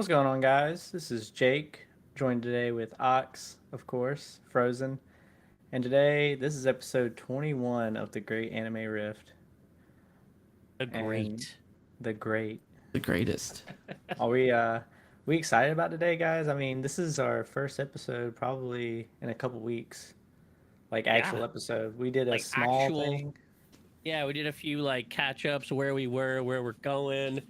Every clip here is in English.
What's going on, guys? This is Jake, joined today with Ox, of course, Frozen. And today, this is episode 21 of the Great Anime Rift. A And great. the Great. The greatest. Are we excited about today, guys? I mean, this is our first episode probably in a couple weeks. Like, Yeah, actual episode. We did a like small actual. thing. Yeah, we did a few like catch ups, where we were, where we're going.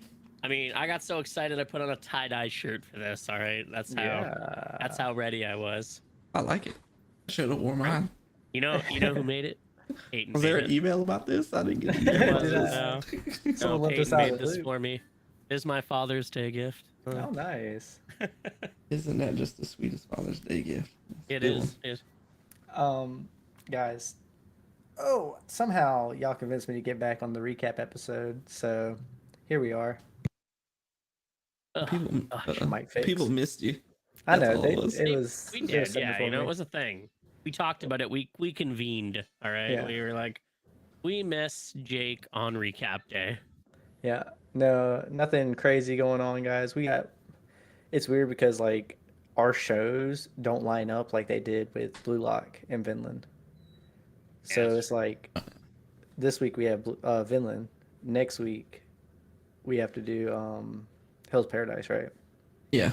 I mean, I got so excited I put on a tie dye shirt for this. All right, that's Yeah. how ready I was. I like it. I should have worn Right? mine. You know who made it? Peyton Was made there an it. email about this? I didn't get an There email about Did wasn't. this. No, no. someone left us Peyton out made of the this loop? for me. This is my Father's Day gift. Oh, nice. Isn't that just the sweetest Father's Day gift? It Good one. is. It, Guys, oh, somehow y'all convinced me to get back on the recap episode, so here we are. ugh, People, gosh. Mic fix. people missed you. I That's know all it was. it We was. we They were did. setting it Yeah, for it me. was a thing. We talked about it. We convened. All right. Yeah, We were like, we miss Jake on recap day. yeah. No, nothing crazy going on, guys. We got. It's weird because like our shows don't line up like they did with Blue Lock and Vinland. So Yes. it's like this week we have Vinland. Next week we have to do Hell's Paradise, right? Yeah.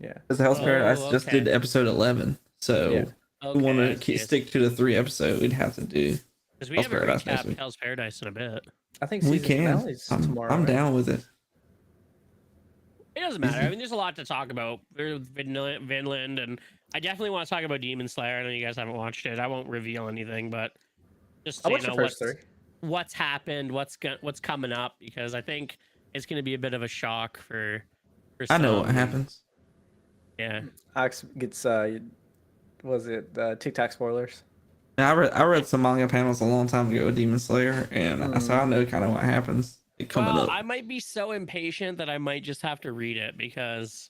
Yeah, Because the House of Paradise Oh, just okay. did episode 11. yeah. So if we Okay, want I to see. stick to the 3 episode, we'd have to do Because we Hell's haven't Paradise next recapped week. Hell's Paradise in a bit. I think We season can. finale's I'm, tomorrow. I'm right? down with it. It doesn't matter. I Easy. mean, there's a lot to talk about. There's Vinland, and I definitely want to talk about Demon Slayer. I know you guys haven't watched it. I won't reveal anything, but just I so you watched the know first three. what's happened, what's coming up, because I think it's going to be a bit of a shock for I know what some. happens. Yeah. Ox gets was it TikTok spoilers? Now, I read some manga panels a long time ago with Demon Slayer, and so I know kind of what happens coming Well, up. I might be so impatient that I might just have to read it because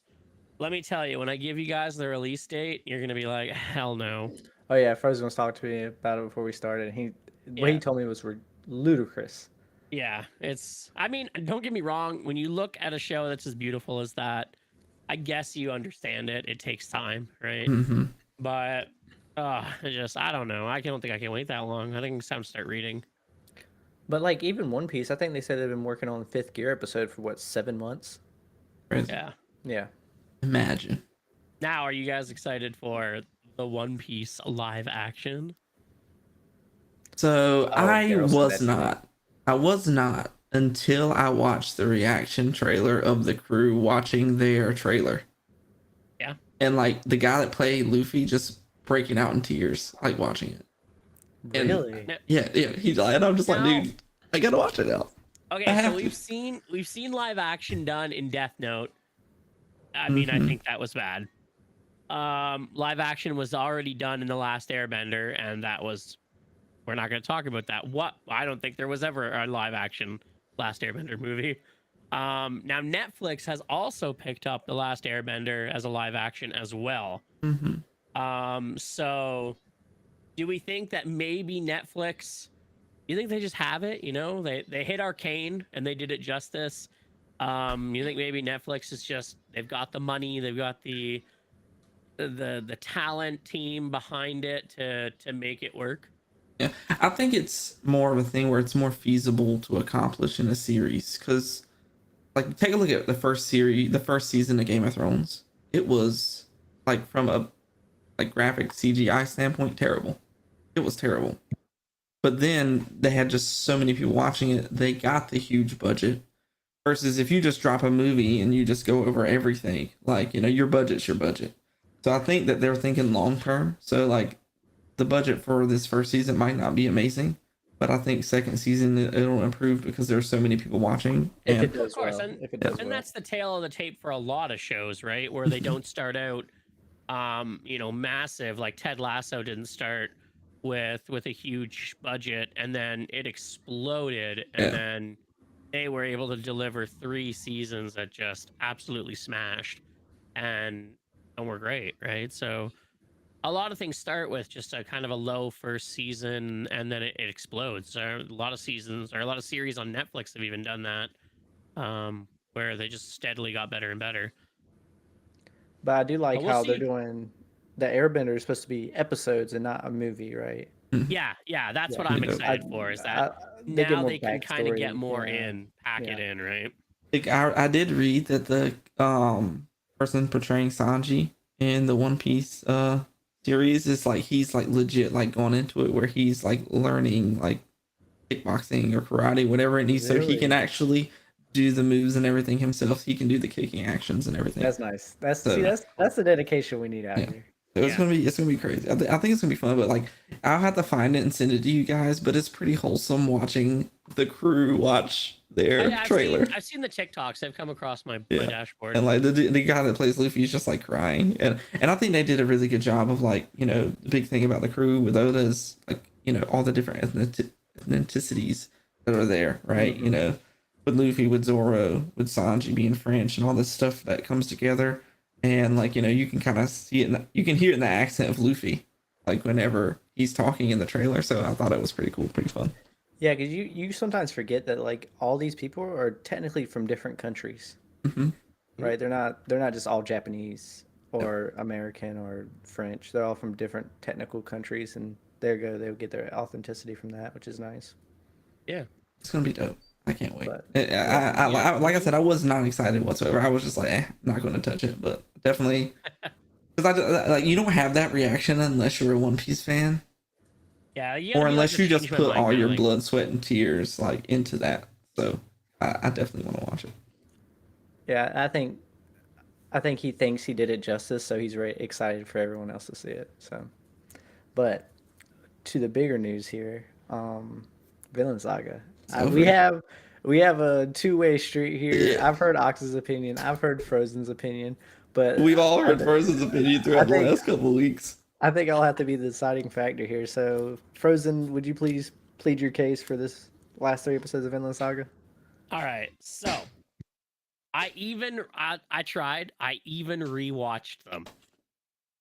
let me tell you, when I give you guys the release date, you're gonna be like, hell no. Oh yeah, Frozen was talking to me about it before we started. What he Yeah. told me was ludicrous. Yeah, it's. I mean, don't get me wrong. When you look at a show that's as beautiful as that, I guess you understand it. It takes time, right? hmm But, I don't know. I don't think I can wait that long. I think it's time to start reading. But like even One Piece, I think they said they've been working on the Fifth Gear episode for what 7 months. Yeah. Yeah, Imagine. Now, are you guys excited for the One Piece live action? So Oh, I Daryl said was that to me. not. I was not until I watched the reaction trailer of the crew watching their trailer. Yeah. And like the guy that played Luffy just breaking out in tears, like watching it. And- really. Yeah, he's like, and I'm just like, Now- dude, I gotta watch it now. Okay, I so have we've seen live action done in Death Note. I mean, I Mhm. think that was bad. Live action was already done in The Last Airbender, and that was. We're not going to talk about that. What? I don't think there was ever a live action Last Airbender movie. Now Netflix has also picked up The Last Airbender as a live action as well. So do we think that maybe Netflix? You think they just have it? You know, they hit Arcane and they did it justice. You think maybe Netflix is just they've got the money, they've got the talent team behind it to make it work? Yeah, I think it's more of a thing where it's more feasible to accomplish in a series. Because, like, take a look at the first series, the first season of Game of Thrones. It was like from a graphic CGI standpoint, terrible. It was terrible. But then they had just so many people watching it. They got the huge budget. Versus if you just drop a movie and you just go over everything, like, your budget's your budget. So I think that they're thinking long term. So like the budget for this first season might not be amazing, but I think second season it'll improve because there's so many people watching. If And it does Of course, well. If it does And well. that's the tail of the tape for a lot of shows, right? Where they don't start out massive. Like Ted Lasso didn't start with a huge budget and then it exploded and Yeah. then they were able to deliver 3 seasons that just absolutely smashed and were great, right? So a lot of things start with just a kind of a low first season and then it explodes. So a lot of seasons or a lot of series on Netflix have even done that. where they just steadily got better and better. But I do like But we'll how they're see. doing the Airbender is supposed to be episodes and not a movie, right? Mhm. Yeah, that's Yeah. what I'm Yeah. excited for. Is that They get now more they can kind of get backstory. more Yeah. in, pack Yeah. it in, right? Like I did read that the person portraying Sanji in the One Piece series is like he's like legit like going into it where he's like learning like kickboxing or karate, whatever it needs, so he can Really? actually do the moves and everything himself. He can do the kicking actions and everything. That's nice. That's see, So that's the dedication we need out yeah. here. So Yeah. it's gonna be crazy. I think it's gonna be fun, but like I'll have to find it and send it to you guys. But it's pretty wholesome watching the crew watch their trailer. I've seen the TikToks. They've come across my Yeah, dashboard. and like the guy that plays Luffy is just like crying, and I think they did a really good job of like the big thing about the crew with Oda is like all the different ethnicities that are there, right? Hmm. With Luffy, with Zoro, with Sanji being French, and all this stuff that comes together, and like you can kind of see it, you can hear it in the accent of Luffy, like whenever he's talking in the trailer. So I thought it was pretty cool, pretty fun. Yeah, because you sometimes forget that like all these people are technically from different countries, Hmm. right? They're not just all Japanese or American or French. They're all from different technical countries, and there you go. They'll get their authenticity from that, which is nice. Yeah. It's gonna be dope. I can't wait. But yeah, Like I said, I was not excited whatsoever. I was just like, not going to touch it. But definitely, because like you don't have that reaction unless you're a One Piece fan, Yeah, you gotta or be like unless the you just change my put mind all guy. your Like, blood, sweat, and tears like into that. So I definitely want to watch it. yeah. I think he thinks he did it justice, so he's very excited for everyone else to see it. So, but to the bigger news here, Villain Saga. It's We over. have a two-way street here. Yeah. I've heard Ox's opinion. I've heard Frozen's opinion, but We've all heard Frozen's opinion I throughout the think last couple of weeks. I think I'll have to be the deciding factor here. So, Frozen, would you please plead your case for this last three episodes of Vinland Saga? all right, so I tried. I even rewatched them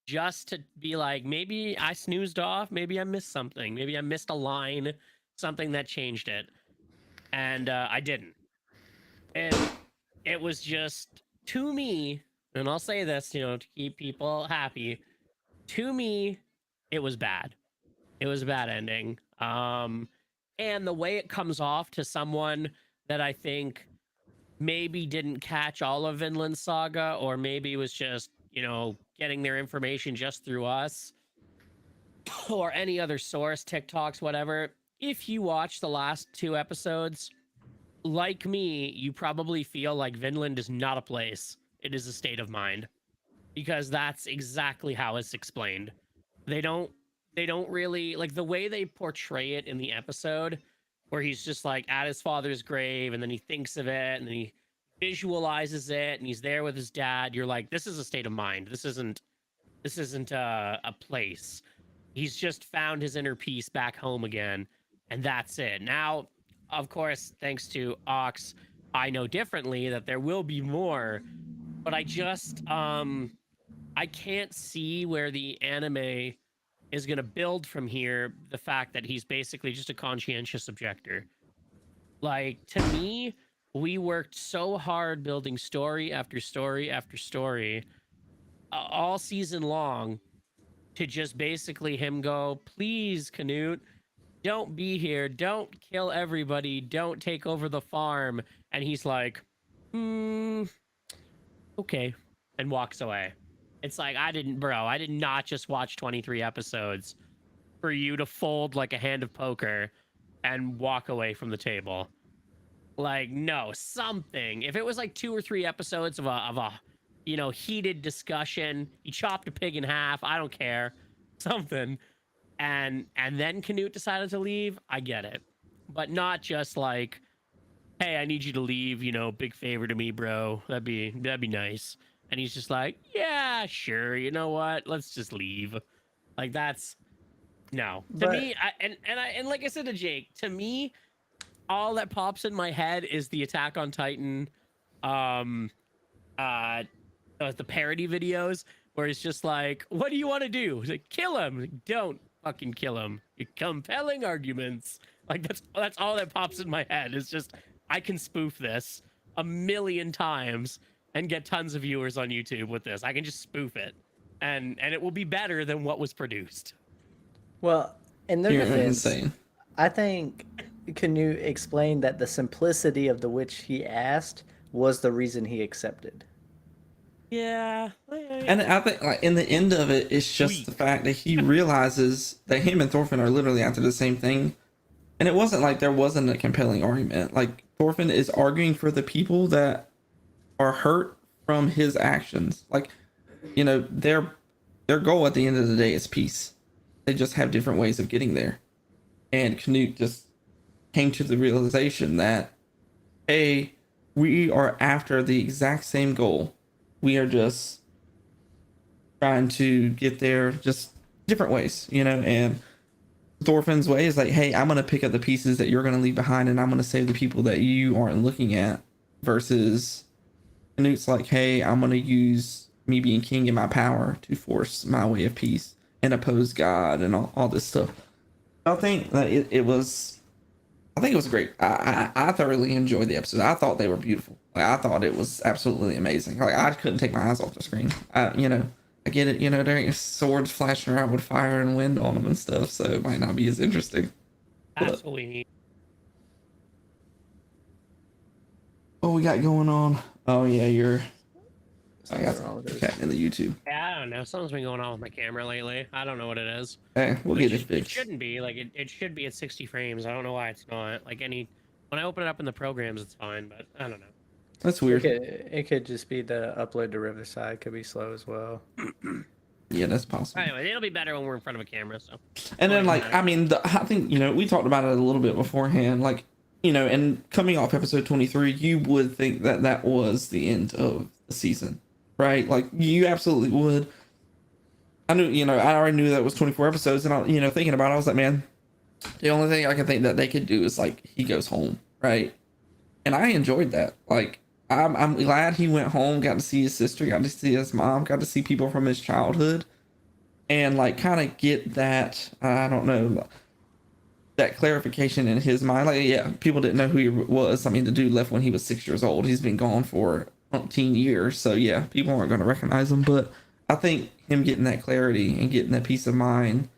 just to be like, maybe I snoozed off. Maybe I missed something. Maybe I missed a line, something that changed it, and I didn't. And it was just to me, and I'll say this, to keep people happy. To me, it was bad. It was a bad ending. And the way it comes off to someone that I think maybe didn't catch all of Vinland Saga, or maybe was just, getting their information just through us or any other source, TikToks, whatever. If you watch the last two episodes, like me, you probably feel like Vinland is not a place. It is a state of mind, because that's exactly how it's explained. They don't they don't really like the way they portray it in the episode, where he's just like at his father's grave and then he thinks of it and then he visualizes it and he's there with his dad. You're like, this is a state of mind. This isn't a place. He's just found his inner peace back home again, and that's it. Now, of course, thanks to Ox, I know differently that there will be more, but I can't see where the anime is going to build from here. The fact that he's basically just a conscientious objector. Like, to me, we worked so hard building story after story after story all season long to just basically him go, please, Canute, don't be here. Don't kill everybody. Don't take over the farm. And he's like, okay, and walks away. It's like, I did not just watch 23 episodes for you to fold like a hand of poker and walk away from the table. Like, no, something. If it was like 2 or 3 episodes of a heated discussion, he chopped a pig in half, I don't care. Something. And then Canute decided to leave, I get it. But not just like, hey, I need you to leave, big favor to me, bro. That'd be nice. And he's just like, yeah, sure. You know what? Let's just leave. Like, that's no. To But me, and like I said to Jake, to me, all that pops in my head is the Attack on Titan um the parody videos where it's just like, what do you want to do? He's like, kill him. Like, don't fucking kill him. Compelling arguments. Like, that's all that pops in my head. It's just, I can spoof this. a million times and get tons of viewers on YouTube with this. I can just spoof it, and it will be better than what was produced. Well, in their You're defense, insane. I think can you explain that the simplicity of the which he asked was the reason he accepted? Yeah. And I think, like, in the end of it, it's just the fact that he realizes that him and Thorfinn are literally after the same thing. And it wasn't like there wasn't a compelling argument. Like, Thorfinn is arguing for the people that are hurt from his actions. Like, you know, their goal at the end of the day is peace. They just have different ways of getting there. And Canute just came to the realization that, hey, we are after the exact same goal. We are just trying to get there just different ways, you know. And Thorfinn's way is like, hey, I'm going to pick up the pieces that you're going to leave behind and I'm going to save the people that you aren't looking at. Versus Canute's like, hey, I'm going to use me being king and my power to force my way of peace and oppose God and all this stuff. I think that it was great. I thoroughly enjoyed the episode. I thought they were beautiful. Like, I thought it was absolutely amazing. Like, I couldn't take my eyes off the screen. You know, I get it. You know, there ain't swords flashing around with fire and wind on them and stuff, so it might not be as interesting. That's what we need. What we got going on? Oh yeah, I got wrong with cat in the YouTube. Yeah, I don't know. Something's been going on with my camera lately. I don't know what it is. Hey, we'll get it It fixed. shouldn't be. Like, it should be at 60 frames. I don't know why it's not. Like, when I open it up in the programs, it's fine, but I don't know. That's weird. It could just be the upload to Riverside could be slow as well. Yeah, that's possible. Anyway, it'll be better when we're in front of a camera, so. And then, like, I mean, I think, you know, we talked about it a little bit beforehand. Like, you know, and coming off episode 23, you would think that that was the end of the season, right? Like, you absolutely would. I knew, you know, I already knew that was 24 episodes, and I, you know, thinking about it, I was like, man, the only thing I can think that they could do is, like, he goes home, right? And I enjoyed that. Like, I'm glad he went home, got to see his sister, got to see his mom, got to see people from his childhood, and, like, kind of get that, I don't know, that clarification in his mind. Like, yeah, people didn't know who he was. I mean, the dude left when he was 6 years old. He's been gone for 18 years. So yeah, people aren't going to recognize him. But I think him getting that clarity and getting that peace of mind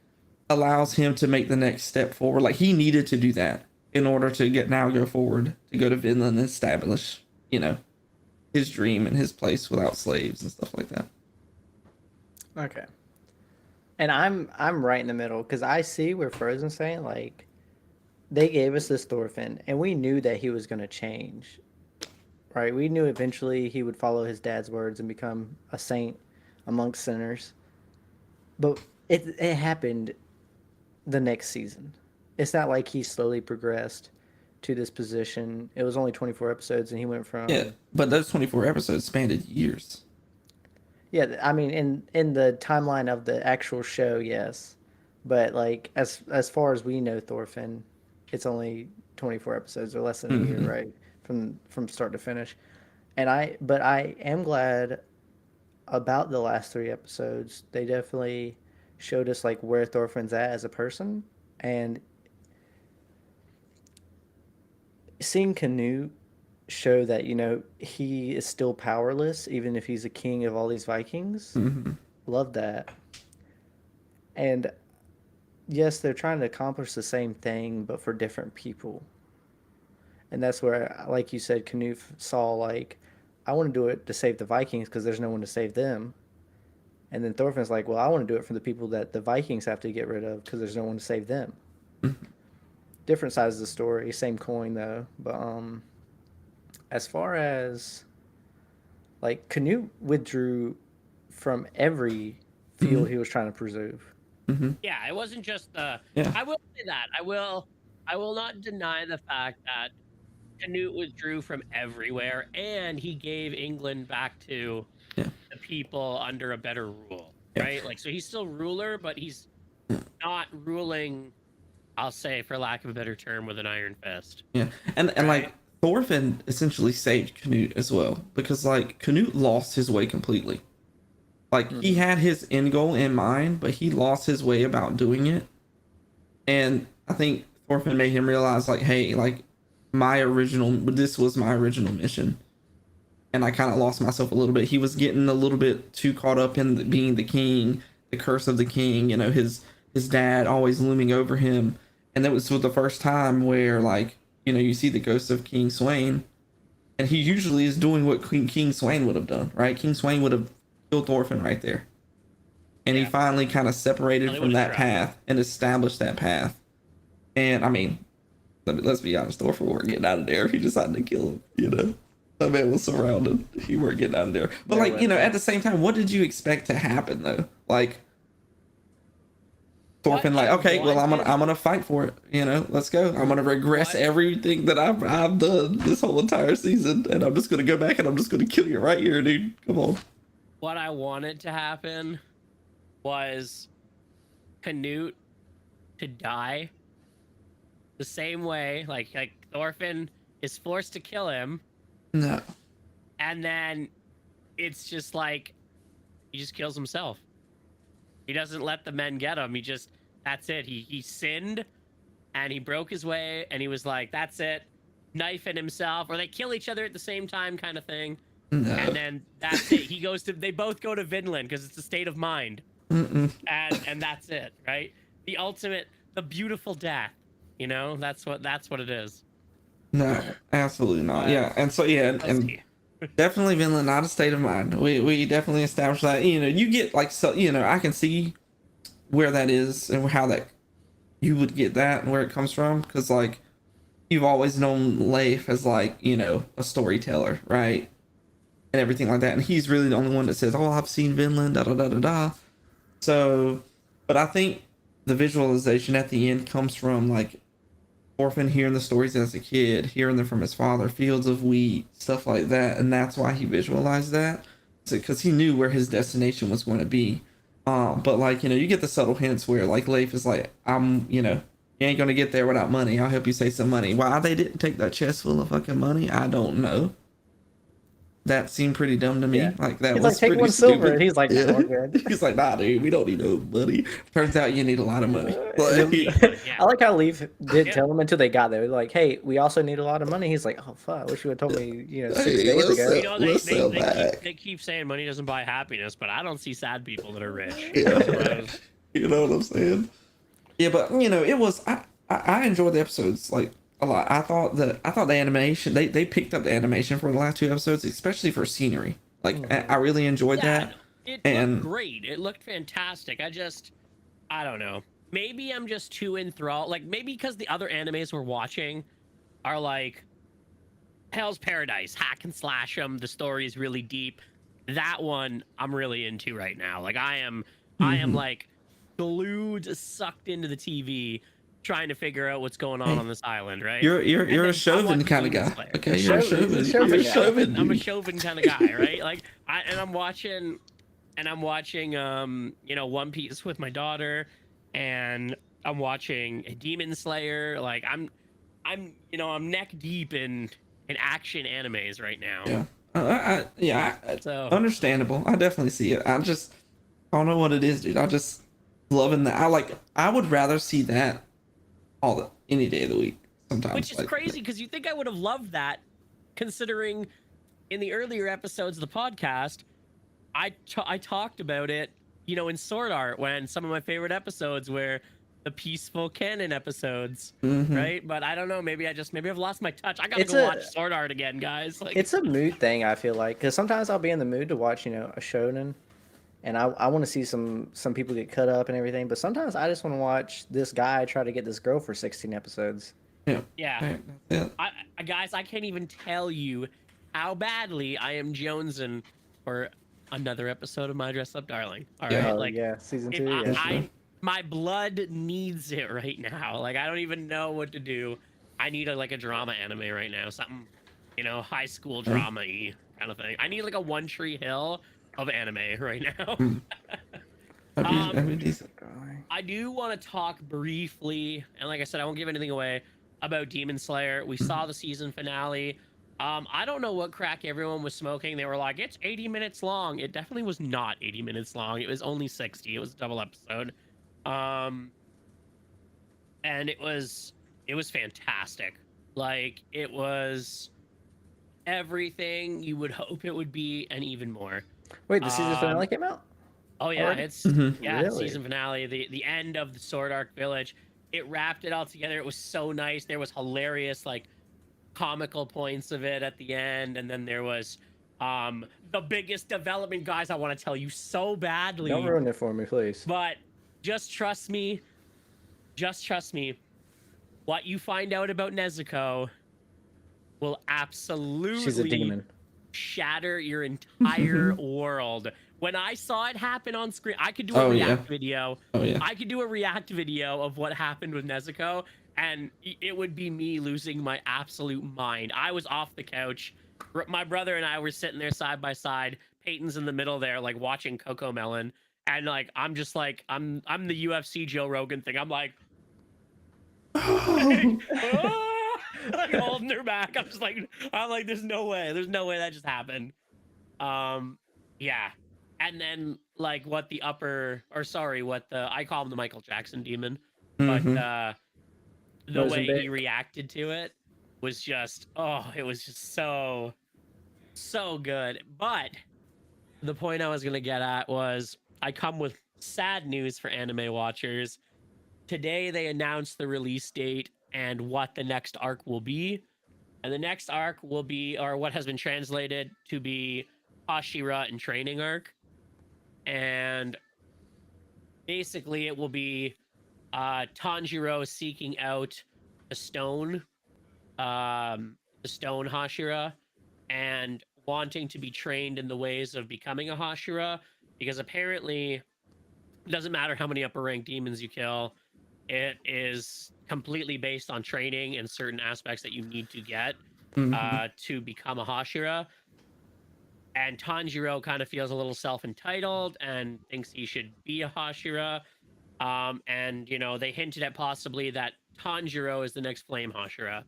allows him to make the next step forward. Like, he needed to do that in order to go forward, to go to Vinland and establish, you know, his dream and his place without slaves and stuff like that. Okay. And I'm right in the middle because I see where Frozen's saying, like, they gave us this Thorfinn and we knew that he was going to change, right? We knew eventually he would follow his dad's words and become a saint amongst sinners. But it happened the next season. It's not like he slowly progressed to this position. It was only 24 episodes and he went from... Yeah, but those 24 episodes spanned years. Yeah, I mean, in the timeline of the actual show, yes. But, like, as far as we know Thorfinn, it's only 24 episodes or less than a year, right? From start to finish. But I am glad about the last 3 episodes. They definitely showed us, like, where Thorfinn's at as a person. And seeing Canute show that, you know, he is still powerless even if he's a king of all these Vikings. Love that. And yes, they're trying to accomplish the same thing but for different people. And that's where, like you said, Canute saw, like, I want to do it to save the Vikings because there's no one to save them. And then Thorfinn's like, well, I want to do it for the people that the Vikings have to get rid of because there's no one to save them. Different sides of the story, same coin though. But as far as, like, Canute withdrew from every field he was trying to preserve. Yeah, it wasn't just Yeah. I will say that. I will not deny the fact that Canute withdrew from everywhere and he gave England back to the people under a better rule, right? Like, so he's still ruler, but he's not ruling, I'll say, for lack of a better term, with an iron fist. Yeah, and like, Thorfinn essentially saved Canute as well, because, like, Canute lost his way completely. Like, he had his end goal in mind, but he lost his way about doing it. And I think Thorfinn made him realize, like, hey, like, this was my original mission, and I kind of lost myself a little bit. He was getting a little bit too caught up in being the king, the curse of the king. You know, his dad always looming over him, and that was the first time where, like, you know, you see the ghost of King Swain, and he usually is doing what King Swain would have done, right? King Swain would have killed Thorfinn right there, and he Yeah. finally kind of separated Well, they from would've that tried. path and established that path. And I mean, let's be honest, Thorfinn weren't getting out of there if he decided to kill him. You know, that man was surrounded. He weren't getting out of there. But No like, you know, way. at the same time, what did you expect to happen though? Like Thorfinn, like, I okay, well, wanted- I'm gonna fight for it. You know, let's go. I'm gonna regress What? everything that I've done this whole entire season, and I'm just gonna go back and I'm just gonna kill you right here, dude. Come on. What I wanted to happen was Canute to die the same way, like Thorfinn is forced to kill him, No. and then it's just like he just kills himself. He doesn't let the men get him. That's it. He sinned, and he broke his way, and he was like, that's it, knifing himself, or they kill each other at the same time, kind of thing. No. And then that's it. They both go to Vinland because it's a state of mind. Mm-mm. And that's it, right? The ultimate, the beautiful death. You know, that's what it is. No, absolutely not. Yeah, and so yeah, and definitely Vinland, not a state of mind. We definitely established that. You know, you get like, so, you know, I can see where that is and how that you would get that and where it comes from, because like you've always known Leif as, like, you know, a storyteller, right? And everything like that, and he's really the only one that says, "Oh, I've seen Vinland." Da da da da da. So, but I think the visualization at the end comes from like Orphan hearing the stories as a kid, hearing them from his father, fields of wheat, stuff like that, and that's why he visualized that, because he knew where his destination was going to be. But like, you know, you get the subtle hints where like Leif is like, you know, you ain't gonna get there without money. I'll help you save some money. Why they didn't take that chest full of fucking money, I don't know. That seemed pretty dumb to me. Yeah. Like that He's was like, take pretty one stupid. silver. And he's like, no, Yeah. I'm good. He's like, nah, dude, we don't need no money. Turns out you need a lot of money. Like, Yeah. I like how Leaf didn't Yeah. tell him until they got there. They're like, hey, we also need a lot of money. He's like, oh fuck, I wish you would have told me, you know, 6 Hey, days let's ago. You know, Let's sell back. they keep saying money doesn't buy happiness, but I don't see sad people that are rich. Yeah. You know what I'm saying? Yeah, but you know, it was I enjoyed the episodes like a lot. I thought the animation, they picked up the animation for the last 2 episodes, especially for scenery. Like I really enjoyed that. It And- looked great. It looked fantastic. I don't know. Maybe I'm just too enthralled. Like, maybe because the other animes we're watching are like Hell's Paradise, hack and slash them. The story is really deep. That one I'm really into right now. Like, I am Mhm. like glued, sucked into the TV, trying to figure out what's going on this island. Right? You're And a then Chauvin watching kind of Demon guy. Slayer. Okay, you're a Chauvin. Chauvin. You're a Chauvin. I'm a dude. Chauvin kind of guy, right? Like, I'm watching, you know, One Piece with my daughter, and I'm watching Demon Slayer. Like, I'm, you know, I'm neck deep in action animes right now. Yeah. So Understandable. I definitely see it. I don't know what it is, dude. I just loving that. I would rather see that any day of the week. Sometimes, which is like, crazy because you think I would have loved that, considering in the earlier episodes of the podcast, I talked about it, you know, in Sword Art, when some of my favorite episodes were the peaceful canon episodes, Mhm. right? But I don't know, maybe I've lost my touch. I gotta It's go a- watch Sword Art again, guys. Like, It's a mood thing, I feel like, because sometimes I'll be in the mood to watch, you know, a shonen, and I want to see some people get cut up and everything. But sometimes I just want to watch this guy try to get this girl for 16 episodes. yeah. Yeah. Guys, I can't even tell you how badly I am jonesing for another episode of My Dress Up Darling. All right, Yeah. Oh, like, yeah, season if 2. Yeah. I my blood needs it right now. Like, I don't even know what to do. I need like a drama anime right now, something, you know, high school drama-y kind of thing. I need like a One Tree Hill of anime right now. That'd be decent. I do want to talk briefly, and like I said, I won't give anything away, about Demon Slayer. We saw the season finale. I don't know what crack everyone was smoking. They were like, it's 80 minutes long. It definitely was not 80 minutes long. It was only 60. It was a double episode. And it was fantastic. Like it was everything you would hope it would be and even more. Wait, the season Um, finale came out oh yeah, already? it's Hmm. yeah, Really? season finale, the end of the Sword Arc Village. It wrapped it all together. It was so nice. There was hilarious like comical points of it at the end, and then there was the biggest development, guys. I want to tell you so Don't badly, ruin it for me, please. but just trust me. Just trust me. What you find out about Nezuko will She's a absolutely demon. shatter your entire world. When I saw it happen on screen, I could do a Oh yeah. react video. Oh yeah. I could do a react video of what happened with Nezuko, and it would be me losing my absolute mind. I was off the couch. My brother and I were sitting there side by side. Peyton's in the middle there, like watching Coco Melon, and like I'm just like I'm the UFC Joe Rogan thing. I'm like, "Ah!" like holding her back. I'm like, there's no way. There's no way that just happened. Yeah. And then like what the upper or sorry, what the I call him the Michael Jackson demon, but Hmm. the way he Mozambique. reacted to it was just it was just so good. But the point I was gonna get at was I come with sad news for anime watchers. Today they announced the release date and what the next arc will be. And the next arc will be, or what has been translated to be, Hashira and Training Arc. And basically, it will be Tanjiro seeking out the the stone Hashira, and wanting to be trained in the ways of becoming a Hashira. Because apparently, it doesn't matter how many upper rank demons you kill, it is completely based on training and certain aspects that you need to get Hmm. to become a Hashira. And Tanjiro kind of feels a little self-entitled and thinks he should be a Hashira. And you know, they hinted at possibly that Tanjiro is the next Flame Hashira.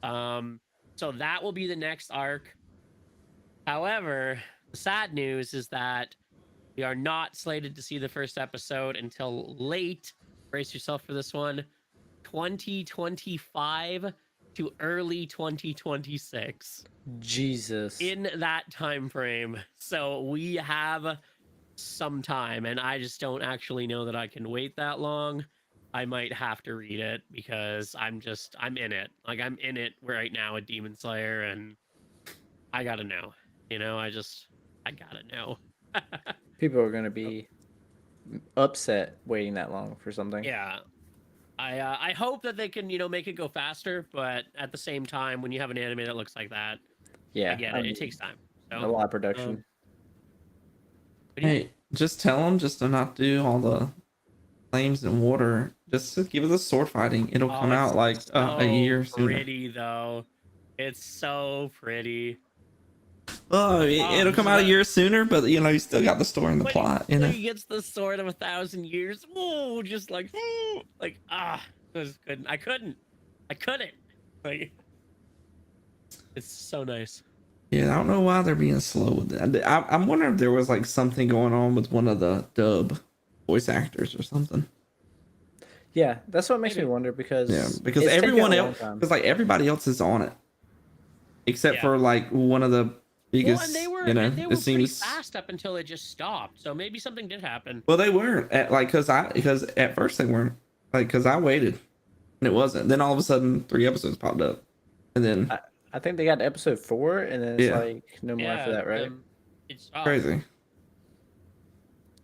Um, so that will be the next arc. However, the sad news is that we are not slated to see the first episode until late. Brace yourself for this one. 2025 to early 2026. Jesus. In that time frame. So we have some time, and I just don't actually know that I can wait that long. I might have to read it because I'm in it. Like I'm in it right now with Demon Slayer, and I gotta know. You know, I gotta know. People are gonna be upset waiting that long for something. Yeah. I hope that they can, you know, make it go faster, but at the same time, when you have an anime that looks like that, I Yeah, get I it. It mean, takes time. a So, lot of production. but yeah. Hey, just tell them just to not do all the flames and water. Just to give it the sword fighting. It'll Oh, come it's out like a so year sooner. pretty though. It's so pretty. Oh, it'll come So out a that year sooner, but you know you still got the story and the plot. You when know. he gets the sword of 1,000 years, oh, just like it was good. I couldn't. Like, it's so nice. Yeah, I don't know why they're being slow with that. I'm wondering if there was like something going on with one of the dub voice actors or something. Yeah, that's what makes me Maybe. wonder Yeah, because because it's taken everyone a long else, time. because like everybody else is on it, except Yeah. for like one of the Well, biggest. You know, they it were pretty seems. fast up until it just stopped. So maybe something did happen. Well, they weren't at like because at first they weren't like because I waited and it wasn't. Then all of a sudden 3 episodes popped up, and then I think they got to episode 4, and then it's yeah, like no more after Yeah, that, right? it's crazy.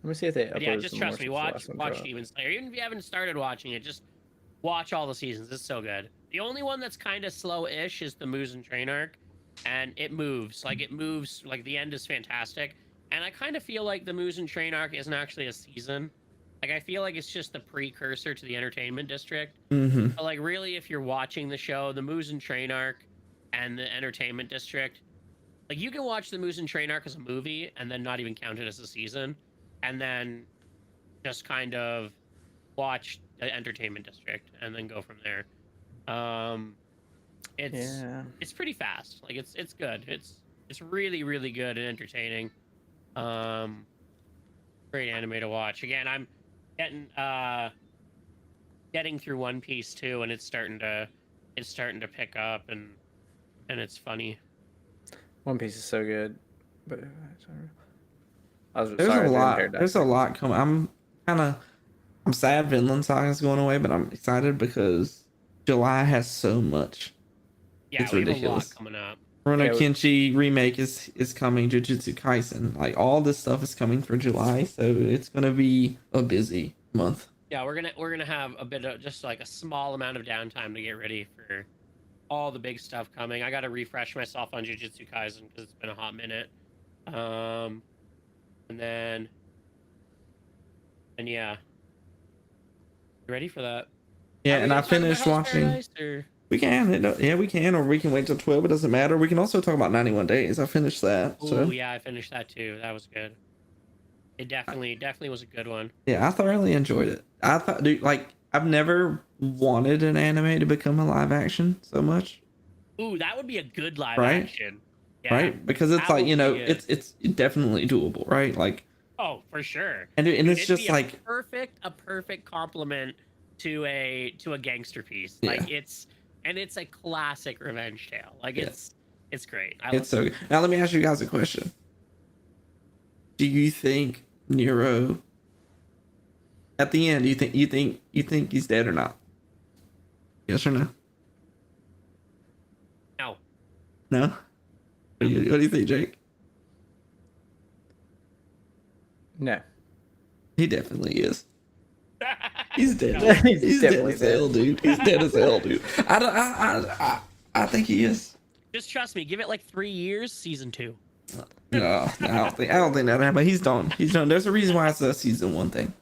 Let me see if they But yeah, uploaded just some more trust me. since the last one Watch dropped. Demon Slayer. Even if you haven't started watching it, just watch all the seasons. It's so good. The only one that's kind of slow-ish is the Musen Train arc, and it moves. Like it moves. Like the end is fantastic. And I kind of feel like the Musen Train arc isn't actually a season. Like I feel like it's just the precursor to the Entertainment District. Mm-hmm. But like really, if you're watching the show, the Musen Train arc and the Entertainment District, like you can watch the Musen Train arc as a movie and then not even count it as a season, and then just kind of watch the Entertainment District and then go from there. It's Yeah. it's pretty fast. Like it's good. It's really really good and entertaining. Um, Great anime to watch. Again, I'm getting getting through One Piece too, and it's starting to it's starting to pick up, and it's funny. One Piece is so good, but I was There's sorry. a I didn't hear lot. that. There's a lot coming. I'm sad Vinland Saga's going away, but I'm excited because July has so much. Yeah, It's we have a lot ridiculous. coming up. Rurouni Yeah, Kenshin remake is coming. Jujutsu Kaisen, like all this stuff is coming for July, so it's gonna be a busy month. Yeah, we're gonna have a bit of just like a small amount of downtime to get ready for all the big stuff coming. I got to refresh myself on Jujutsu Kaisen because it's been a hot minute. And then, and yeah, you ready for that? Yeah, Are we and gonna I talk about finished Hell's watching. Paradise, or? We can, yeah, we can, or we can wait till 12. It doesn't matter. We can also talk about 91 Days. I finished that. Oh So yeah, I finished that too. That was good. It definitely was a good one. yeah, I thoroughly enjoyed it. I thought, dude, like I've never wanted an anime to become a live action so much, Ooh, that would be a good live Right? action. Yeah. right? Because it's that like would be good. it's definitely doable, right? Like, Oh, for sure. and Dude, it's it'd just be like a perfect complement to a gangster piece. Yeah. Like it's a classic revenge tale. Like Yeah. it's great. I it's so good. Now let me ask you guys a question. Do you think Nero at the end? You think he's dead or not? Yes or no? No. No. What do you think, Jake? No. He definitely is. He's dead. No. He's dead definitely as hell, dude. He's dead as hell, dude. I think he is. Just trust me. Give it like 3 years. Season 2. No, I don't think that happened. He's done. He's done. There's a reason why it's a season 1 thing.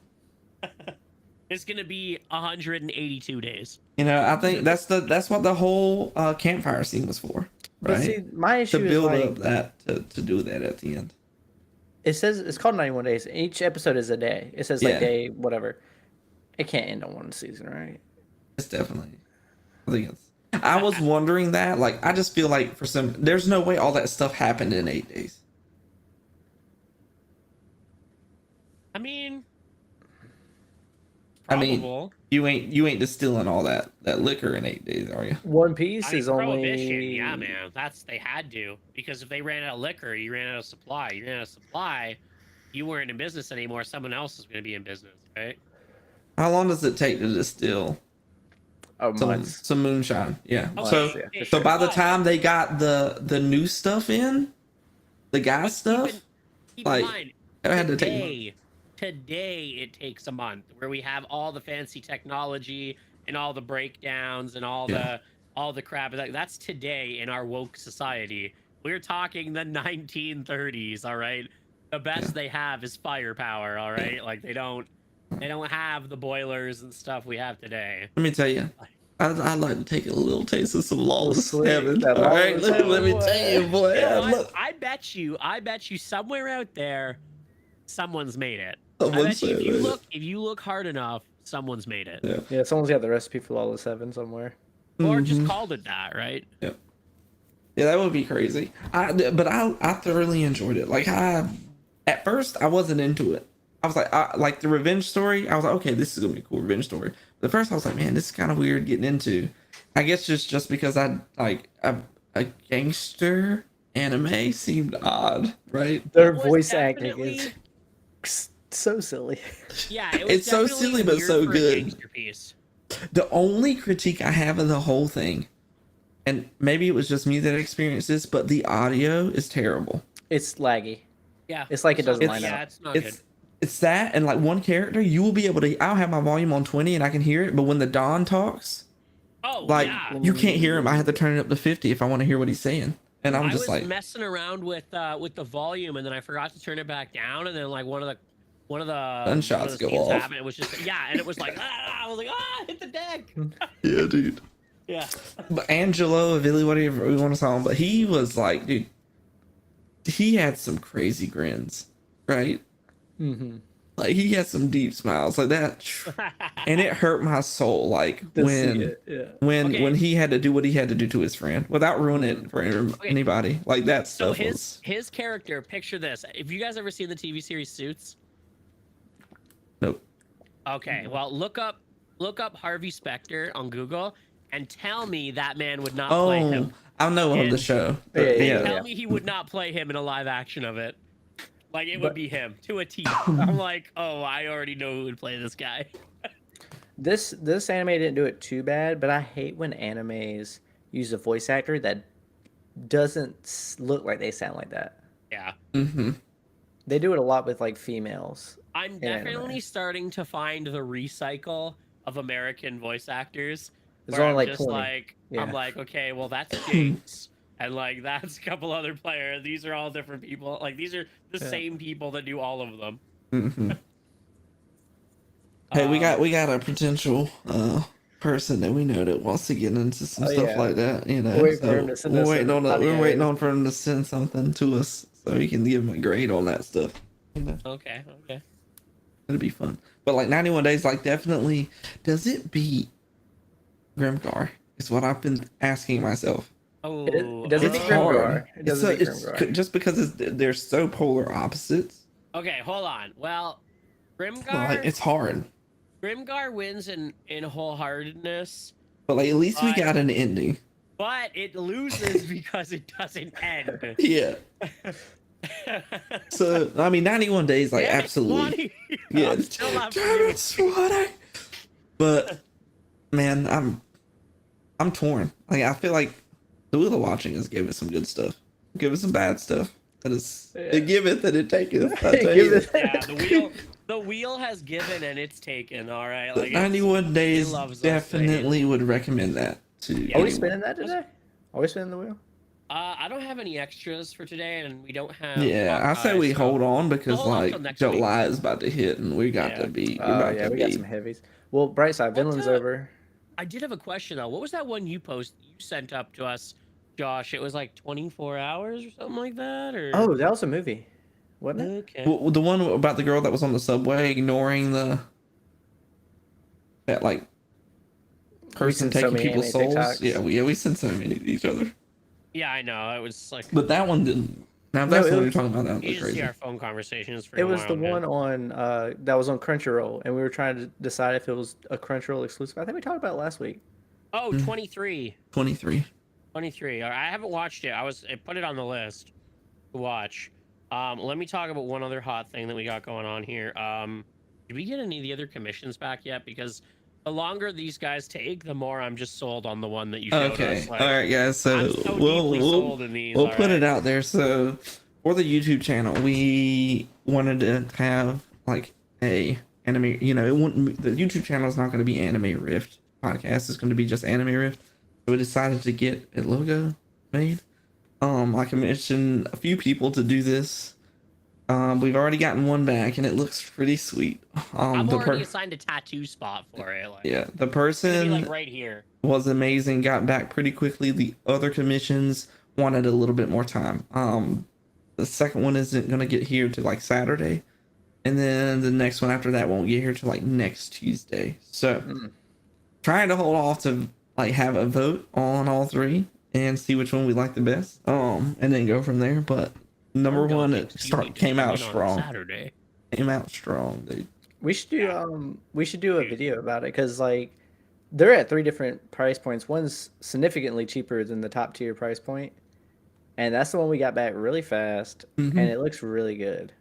It's gonna be 182 days. You know, I think that's what the whole campfire scene was for, But right? see, my issue To is build like up that to do that at the end. it says it's called 91 days. Each episode is a day. It says like Yeah. day whatever. It can't end on one season, right? It's definitely. I think it's. I was wondering that. Like, I just feel like there's no way all that stuff happened in 8 days. I mean, I mean, probable. you ain't distilling all that liquor in 8 days, are you? One Piece I mean, is prohibition, only yeah, man. They had to, because if they ran out of liquor, you ran out of supply. You ran out of supply, you weren't in business anymore. Someone else is going to be in business, right? How long does it take to distill months. some moonshine? Yeah. Okay, So yeah, for so sure. by the time they got the new stuff in, the gas stuff, Keep like, in mind, it had to take today it takes a month, where we have all the fancy technology and all the breakdowns and all the crap. That's today in our woke society. We're talking the 1930s, all right? The best they have is firepower, all right? Like they don't have the boilers and stuff we have today. Let me tell you, I'd like to take a little taste of some lawless Sweet. heaven. That All right, lawless let me heaven, tell you, boy. You know I'd what? love- I bet you somewhere out there, someone's made it. Someone I bet you said it. if you look hard enough, someone's made it. Yeah. Yeah, someone's got the recipe for Lawless Heaven somewhere. Or just Mhm. called it that, right? Yeah, that would be crazy. But I thoroughly enjoyed it. Like, at first I wasn't into it. I was like the revenge story. I was like, okay, this is gonna be a cool revenge story. But at first I was like, man, this is kind of weird getting into. I guess just because I like a gangster anime seemed odd, right? Their It was voice acting definitely- is so silly. Yeah, it was It's so definitely silly, but weird so for a good. gangster piece. The only critique I have of the whole thing, and maybe it was just me that experienced this, but the audio is terrible. It's laggy. Yeah, It's like it doesn't line yeah, up. it's not good. It's that, and like one character, you will be able to. I'll have my volume on 20 and I can hear it, but when the Don talks, Oh, like yeah. you can't hear him. I have to turn it up to 50 if I want to hear what he's saying, and I'm I just was like, messing around with the volume, and then I forgot to turn it back down, and then like one of the Gunshots go scenes off. happened. It was just and it was like I was like hit the deck. yeah, dude. Yeah. But Angelo, Billy, whatever we want to call him, but he was like, dude, he had some crazy grins, right? Mm-hmm. Like he had some deep smiles like that, and it hurt my soul. Like when Okay. he had to do what he had to do to his friend without ruining it for anybody. Like that So stuff was his character, picture this. Have you guys ever seen the TV series Suits? nope. Okay, well look up Harvey Specter on Google, and tell me that man would not play Oh, him. I know of the And- show. Yeah. Tell me he would not play him in a live action of it. Like it would But- be him to a T. I'm like, oh, I already know who would play this guy. This anime didn't do it too bad, but I hate when animes use a voice actor that doesn't look like they sound like that. Yeah. Mm-hmm. They do it a lot with like females. I'm in anime. definitely starting to find the recycle of American voice actors. There's Where only I'm like just 20. like, Yeah. I'm like, okay, well that's Jinx, and like that's a couple other players. These are all different people. Like these are the Yeah. same people that do all of them. Mm-hmm. Hey, we got a potential person that we know that wants to get into some Oh, stuff yeah. like that. You know, We're waiting for him to send we're us waiting an on audio. we're waiting on for him to send something to us so we can give him a grade on that stuff. You know, Okay. it'll be fun. But like 91 days, like definitely, does it beat Grimgar? Is what I've been asking myself. Oh, It doesn't It's beat hard. Grimgar. It doesn't beat It's Grimgar. just because they're so polar opposites. okay. Hold on. Well, Grimgar. Like, it's hard. Grimgar wins in wholeheartedness, But like at least we But- got an ending. but it loses because it doesn't end. Yeah. So I mean 91 days, like Damn it, absolutely. Swanee. Yeah. I'm still not Damn it, Swanee. But man, I'm torn. Like I feel like the Wheel of Watching has given us some good stuff. Give us some bad stuff. That is it giveth and it taketh. I tell you. Yeah, the wheel has given and it's taken. All right, But like 91 days loves us, definitely would recommend that to Are we anyone. spinning that today? Are we spinning the wheel? I don't have any extras for today, and we don't have. Yeah, I say Hawkeye, we so- hold on because hold on till like next week. July is about to hit and we got Yeah. to be. We're Oh about yeah, to we got be. some heavies. Well, bright side, Vinland's up? over. I did have a question though. What was that one you sent up to us, Josh? It was like 24 hours or something like that, or Oh, that was a movie, wasn't it? okay. Well, the one about the girl that was on the subway ignoring that like person sent so taking many people's anime souls. TikToks. Yeah, we sent so many to each other. Yeah, I know. It was like But that one didn't. Now No, that's it what you're was- talking about. That you was just see crazy. our phone conversations. It was the one on that was on Crunchyroll, and we were trying to decide if it was a Crunchyroll exclusive. I think we talked about it last week. Oh, 23. 23. 23. I haven't watched it. I put it on the list to watch. Let me talk about one other hot thing that we got going on here. Did we get any of the other commissions back yet? Because the longer these guys take, the more I'm just sold on the one that you showed Okay. us. Like, All right, guys. So I'm so we'll deeply sold in these. we'll all put right? it out there. So for the YouTube channel, we wanted to have like a anime. You know, it wouldn't. The YouTube channel is not going to be Anime Rift podcast. It's going to be just Anime Rift. So we decided to get a logo made. I commissioned a few people to do this. We've already gotten one back, and it looks pretty sweet. I've The already assigned a tattoo spot for it. Like, yeah, the it's gonna be person like right here. was amazing, got back pretty quickly. The other commissions wanted a little bit more time. The second one isn't gonna get here to like Saturday, and then the next one after that won't get here to like next Tuesday. So trying to hold off to like have a vote on all three and see which one we like the best. And then go from there. But number I'm one, going it to came out tune in on strong. Saturday. Came out strong, dude. We should do a video about it because like they're at 3 different price points. One's significantly cheaper than the top tier price point, and that's the one we got back really fast, Mhm. and it looks really good.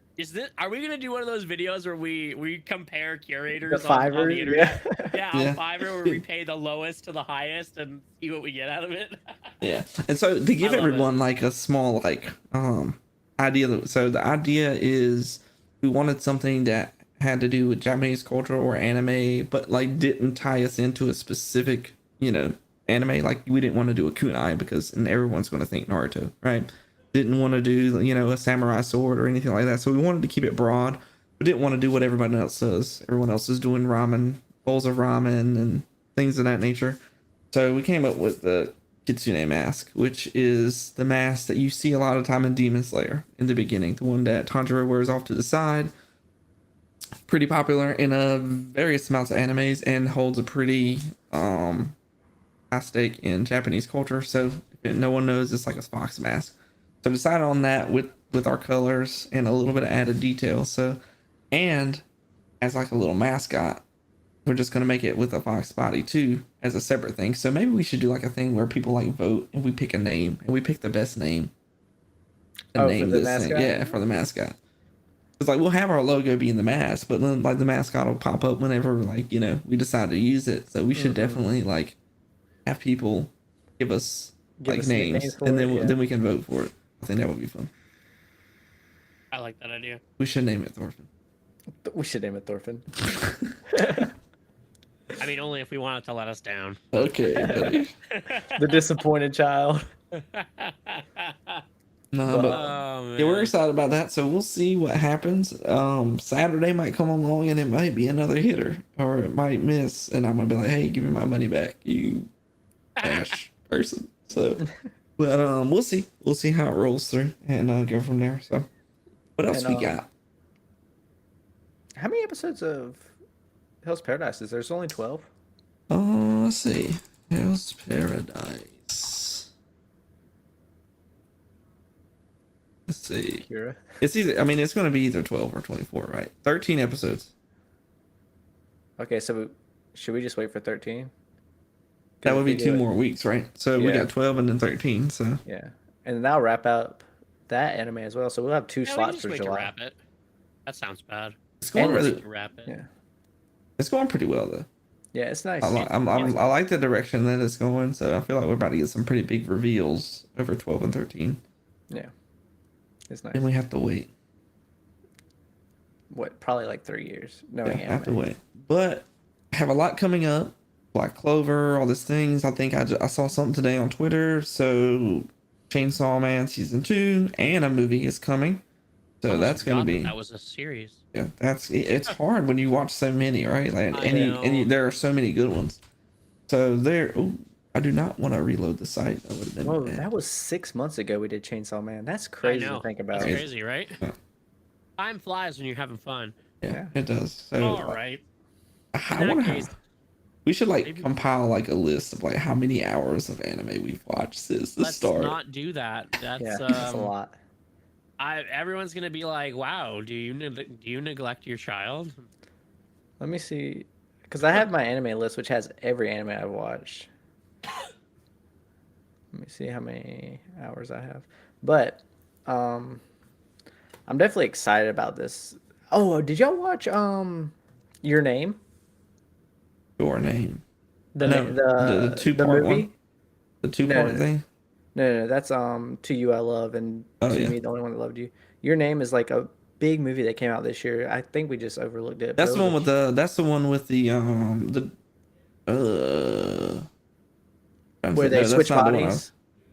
Are we gonna do one of those videos where we compare curators The on the Fiverr, internet? yeah. Yeah, on Yeah. Fiverr where we pay the lowest to the highest and see what we get out of it. Yeah, and so to give I love everyone like a small like idea. So the idea is we wanted something that had to do with Japanese culture or anime, but like didn't tie us into a specific anime. Like we didn't want to do a kunai because and everyone's going to think Naruto, right? Didn't want to do a samurai sword or anything like that. So we wanted to keep it broad. We didn't want to do what everybody else does. Everyone else is doing ramen, bowls of ramen, and things of that nature. So we came up with the Kitsune mask, which is the mask that you see a lot of time in Demon Slayer in the beginning. The one that Tanjiro wears off to the side. Pretty popular in various amounts of animes and holds a pretty high stake in Japanese culture. So if no one knows, it's like a fox mask. So decided on that with our colors and a little bit of added detail. So, and as like a little mascot, we're just gonna make it with a Fox body too as a separate thing. So maybe we should do like a thing where people like vote and we pick a name and we pick the best name and Oh, for name the this thing. mascot? Yeah, for the mascot. It's like we'll have our logo be in the mask, but then like the mascot will pop up whenever like we decide to use it. So we should definitely like have people give us Give like us nicknames names, for and it. then Yeah. then we can vote for it. I think that would be fun. I like that idea. We should name it Thorfinn. We should name it Thorfinn. I mean, only if we want it to let us down. Okay, buddy. The disappointed child. No, but Oh, yeah, we're man. excited about that. So we'll see what happens. Saturday might come along and it might be another hitter, or it might miss, and I'm gonna be like, "Hey, give me my money back, you ash person." So, but we'll see. We'll see how it rolls through and go from there. So, what else And, we got? How many episodes of Hell's Paradise is there? There's only 12. Let's see. Hell's Paradise. Let's see. Kira. It's either. I mean, it's going to be either 12 or 24, right? 13 episodes. Okay, so should we just wait for 13? That would be If we 2 do it- more weeks, right? So we Yeah. got 12 and then 13. So Yeah, and that'll wrap up that anime as well. So we'll have 2 Yeah, we can slots just for wait to July. wrap it. That sounds bad. it's going And really. To wrap it. Yeah, It's going pretty well though. yeah, it's nice. I like the direction that it's going. So I feel like we're about to get some pretty big reveals over 12 and 13. Yeah, it's nice. Then we have to wait. What? Probably like 3 years. No, Yeah, have to wait. But I have a lot coming up. Black Clover, all these things. I think I saw something today on Twitter. So Chainsaw Man season 2 and a movie is coming. So Almost that's going to forgot be. that was a series. Yeah, it's hard when you watch so many, right? Like, I there are so many good ones. So there. Ooh, I do not want to reload the site. That would have been Whoa, bad. that was 6 months ago. We did Chainsaw Man. That's crazy I know. to think about. That's crazy, right? Yeah. Time flies when you're having fun. Yeah, it does. So All right. I In want that to case, have. We should like maybe- compile like a list of like how many hours of anime we've watched since the Let's start. not do that. That's Yeah, that's a lot. everyone's gonna be like, "Wow, do you neglect your child?" Let me see, because I have my anime list, which has every anime I've watched. Let me see how many hours I have. But I'm definitely excited about this. Oh, did y'all watch Your Name? Your name. The No, the the two-part movie? one? The 2-part no. thing. No, that's To You I Love and Oh, To yeah. Me the Only One That Loved You. Your Name is like a big movie that came out this year. I think we just overlooked it. That's but the it one was with the. That's the one with the where they that's switch not the one I bodies. was-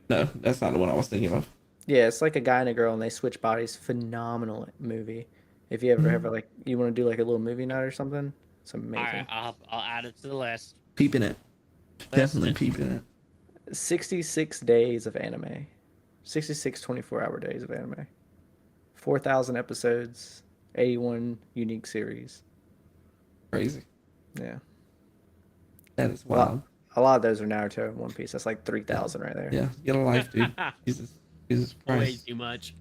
No, that's not the one I was thinking of. Yeah, it's like a guy and a girl and they switch bodies. Phenomenal movie. If you ever have like you want to do like a little movie night or something, it's All amazing. right, I'll add it to the list. Peeping it. Definitely peeping it. 66 days of anime. 66 24-hour days of anime. 4,000 episodes, 81 unique series. Crazy. Yeah. That is A lot, wild. a lot of those are Naruto and One Piece. That's like 3,000 right there. Yeah, get a life, dude. Jesus Way Christ. too much.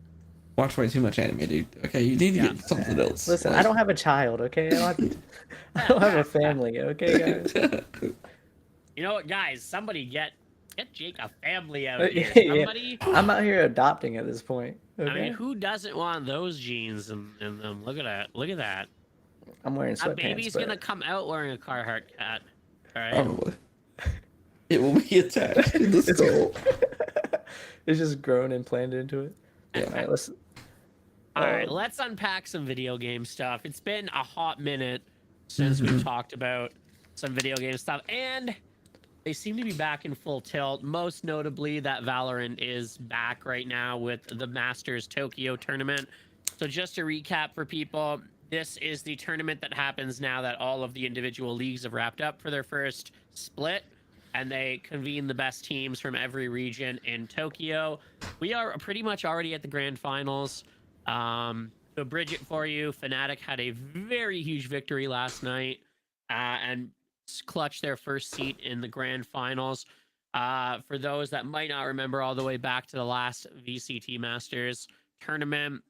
Watch way too much anime, dude. Okay, you need to Yeah. get something else. Listen, I don't have a child, okay? I don't have a family, okay, guys? You know what, guys? Somebody get Jake a family out here. Yeah. Somebody. I'm out here adopting at this point. Okay? I mean, who doesn't want those genes in them? Look at that. Look at that. I'm wearing A sweatpants. baby's but... gonna come out wearing a Carhartt hat. All right. Probably. It will be attached in the It's- skull. It's just grown and planted into it. Yeah. All right, let's. All right, um, let's unpack some video game stuff. It's been a hot minute since we've talked about some video game stuff, and they seem to be back in full tilt. Most notably, that Valorant is back right now with the Masters Tokyo tournament. So just to recap for people, this is the tournament that happens now that all of the individual leagues have wrapped up for their first split, and they convene the best teams from every region in Tokyo. We are pretty much already at the grand finals. To bridge it for you, Fnatic had a very huge victory last night and clutched their first seat in the grand finals. For those that might not remember all the way back to the last VCT Masters tournament,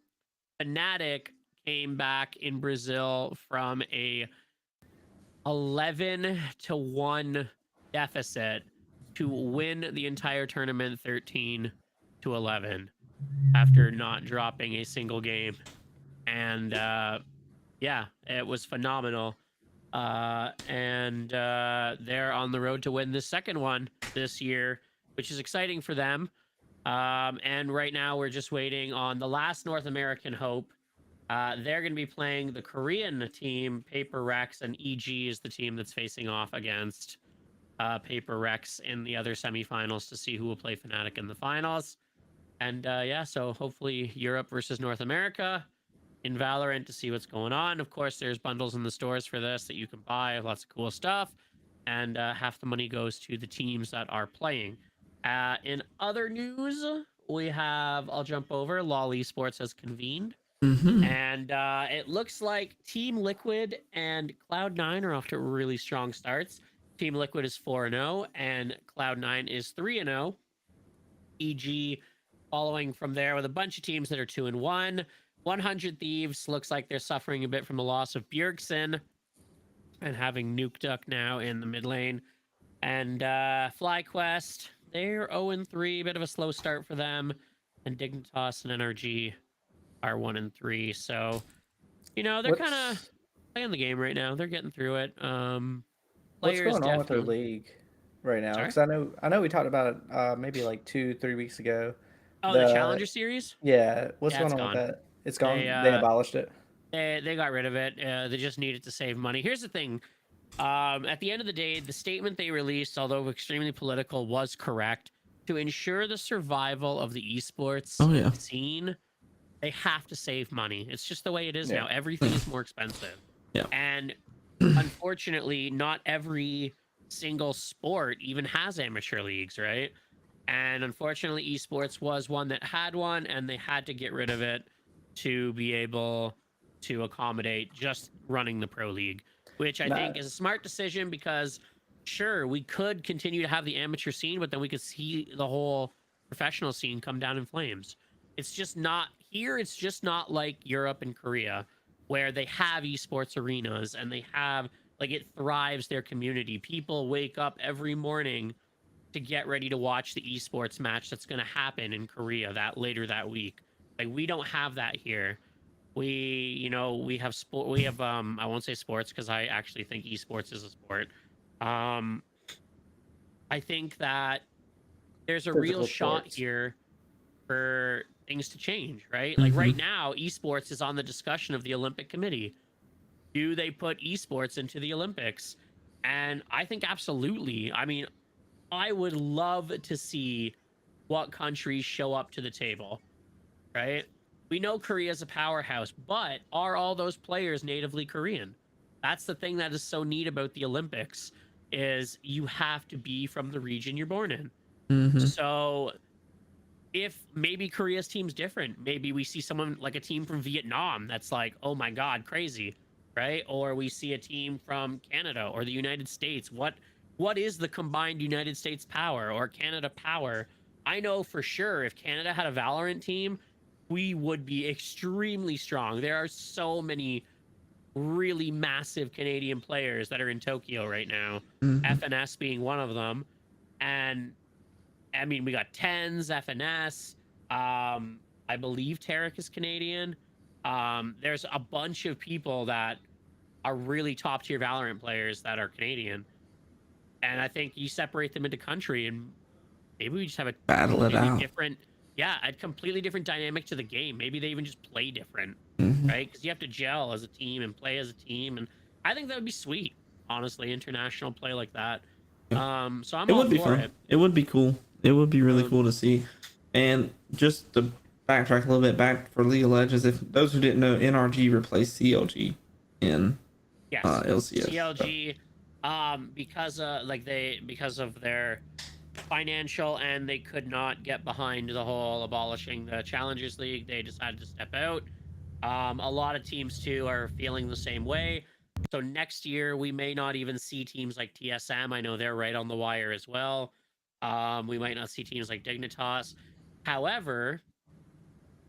Fnatic came back in Brazil from a 11-1 deficit to win the entire tournament 13-11 after not dropping a single game. And yeah, it was phenomenal. And they're on the road to win the second one this year, which is exciting for them. And right now, we're just waiting on the last North American hope. They're going to be playing the Korean team, Paper Rex, and EG is the team that's facing off against Paper Rex in the other semifinals to see who will play Fnatic in the finals. And yeah, so hopefully Europe versus North America in Valorant to see what's going on. Of course, there's bundles in the stores for this that you can buy, lots of cool stuff. And half the money goes to the teams that are playing. In other news, we have, I'll jump over, LoL Esports has convened. Mm-hmm. And it looks like Team Liquid and Cloud9 are off to really strong starts. Team Liquid is 4-0, and Cloud9 is 3-0. EG following from there with a bunch of teams that are 2-1. 100 Thieves looks like they're suffering a bit from the loss of Bjergsen and having Nuke Duck now in the mid lane. And FlyQuest, they're 0-3, bit of a slow start for them. And Dignitas and NRG are 1-3. So, you know, they're kind of What's playing the game right now. They're getting through it. what's Players going on with their definitely. league right now? Sorry? Because I know we talked about it maybe like 2-3 weeks ago. Oh, the The Challenger series? Yeah, what's Yeah, going it's on with gone. that? It's They gone. They abolished it. they got rid of it. They just needed to save money. Here's the thing. At the end of the day, the statement they released, although extremely political, was correct. To ensure the survival of the esports Oh yeah. scene, they have to save money. It's just the way it is Yeah. now. Everything is more expensive. Yeah. And unfortunately, not every single sport even has amateur leagues, right? And unfortunately, esports was one that had one, and they had to get rid of it to be able to accommodate just running the pro league, which I think Not is a smart decision because, sure, we could continue to have the amateur scene, but then we could see the whole professional scene come down in flames. It's just not here. It's just not like Europe and Korea, where they have esports arenas and they have like it thrives their community. People wake up every morning to get ready to watch the esports match that's going to happen in Korea that later that week. Like we don't have that here. We have sport. We have I won't say sports because I actually think esports is a sport. Um, I think that there's a real physical shot sports. here for things to change, right? Like Mm-hmm. right now, esports is on the discussion of the Olympic Committee. Do they put esports into the Olympics? And I think absolutely. I mean, I would love to see what countries show up to the table, right? We know Korea is a powerhouse, but are all those players natively Korean? That's the thing that is so neat about the Olympics is you have to be from the region you're born in. Mm-hmm. So if maybe Korea's team's different, maybe we see someone like a team from Vietnam that's like, oh my God, crazy, right? Or we see a team from Canada or the United States. What is the combined United States power or Canada power? I know for sure if Canada had a Valorant team, we would be extremely strong. There are so many really massive Canadian players that are in Tokyo right now, Mm-hmm. FNS being one of them. And I mean, we got Tens, FNS. I believe Tarek is Canadian. There's a bunch of people that are really top tier Valorant players that are Canadian, and I think you separate them into country, and maybe we just have a Battle it completely out. different, yeah, a completely different dynamic to the game. Maybe they even just play different, Mm-hmm. right? Because you have to gel as a team and play as a team, and I think that would be sweet. Honestly, international play like that. Yeah. So I'm It all would be for fun. it. It would be cool. It would be really Um, cool to see. And just to backtrack a little bit back for League of Legends, if those who didn't know, NRG replaced CLG in Yes, LCS. So, CLG, because of their financial and they could not get behind the whole abolishing the Challengers League. They decided to step out. A lot of teams too are feeling the same way. So next year we may not even see teams like TSM. I know they're right on the wire as well. We might not see teams like Dignitas. However,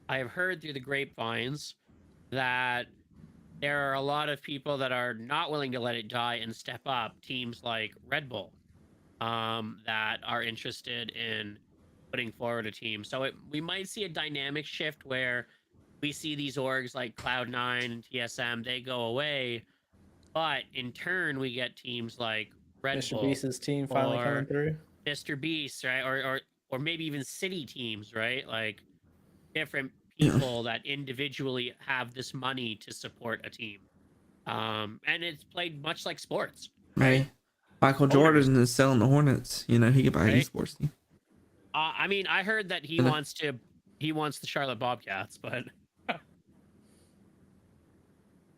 I have heard through the grapevines that there are a lot of people that are not willing to let it die and step up. Teams like Red Bull, that are interested in putting forward a team. So we might see a dynamic shift where we see these orgs like Cloud9 and TSM, they go away, but in turn we get teams like Red Mr. Bull Beast's team finally coming or through. Mr. Beast, right? Or maybe even city teams, right? Like different Yeah. people that individually have this money to support a team. And it's played much like sports, right? Hey, Michael Owners, Jordan is selling the Hornets. You know, he could buy an right? esports team. I mean, I heard that You know? he wants the Charlotte Bobcats, but that's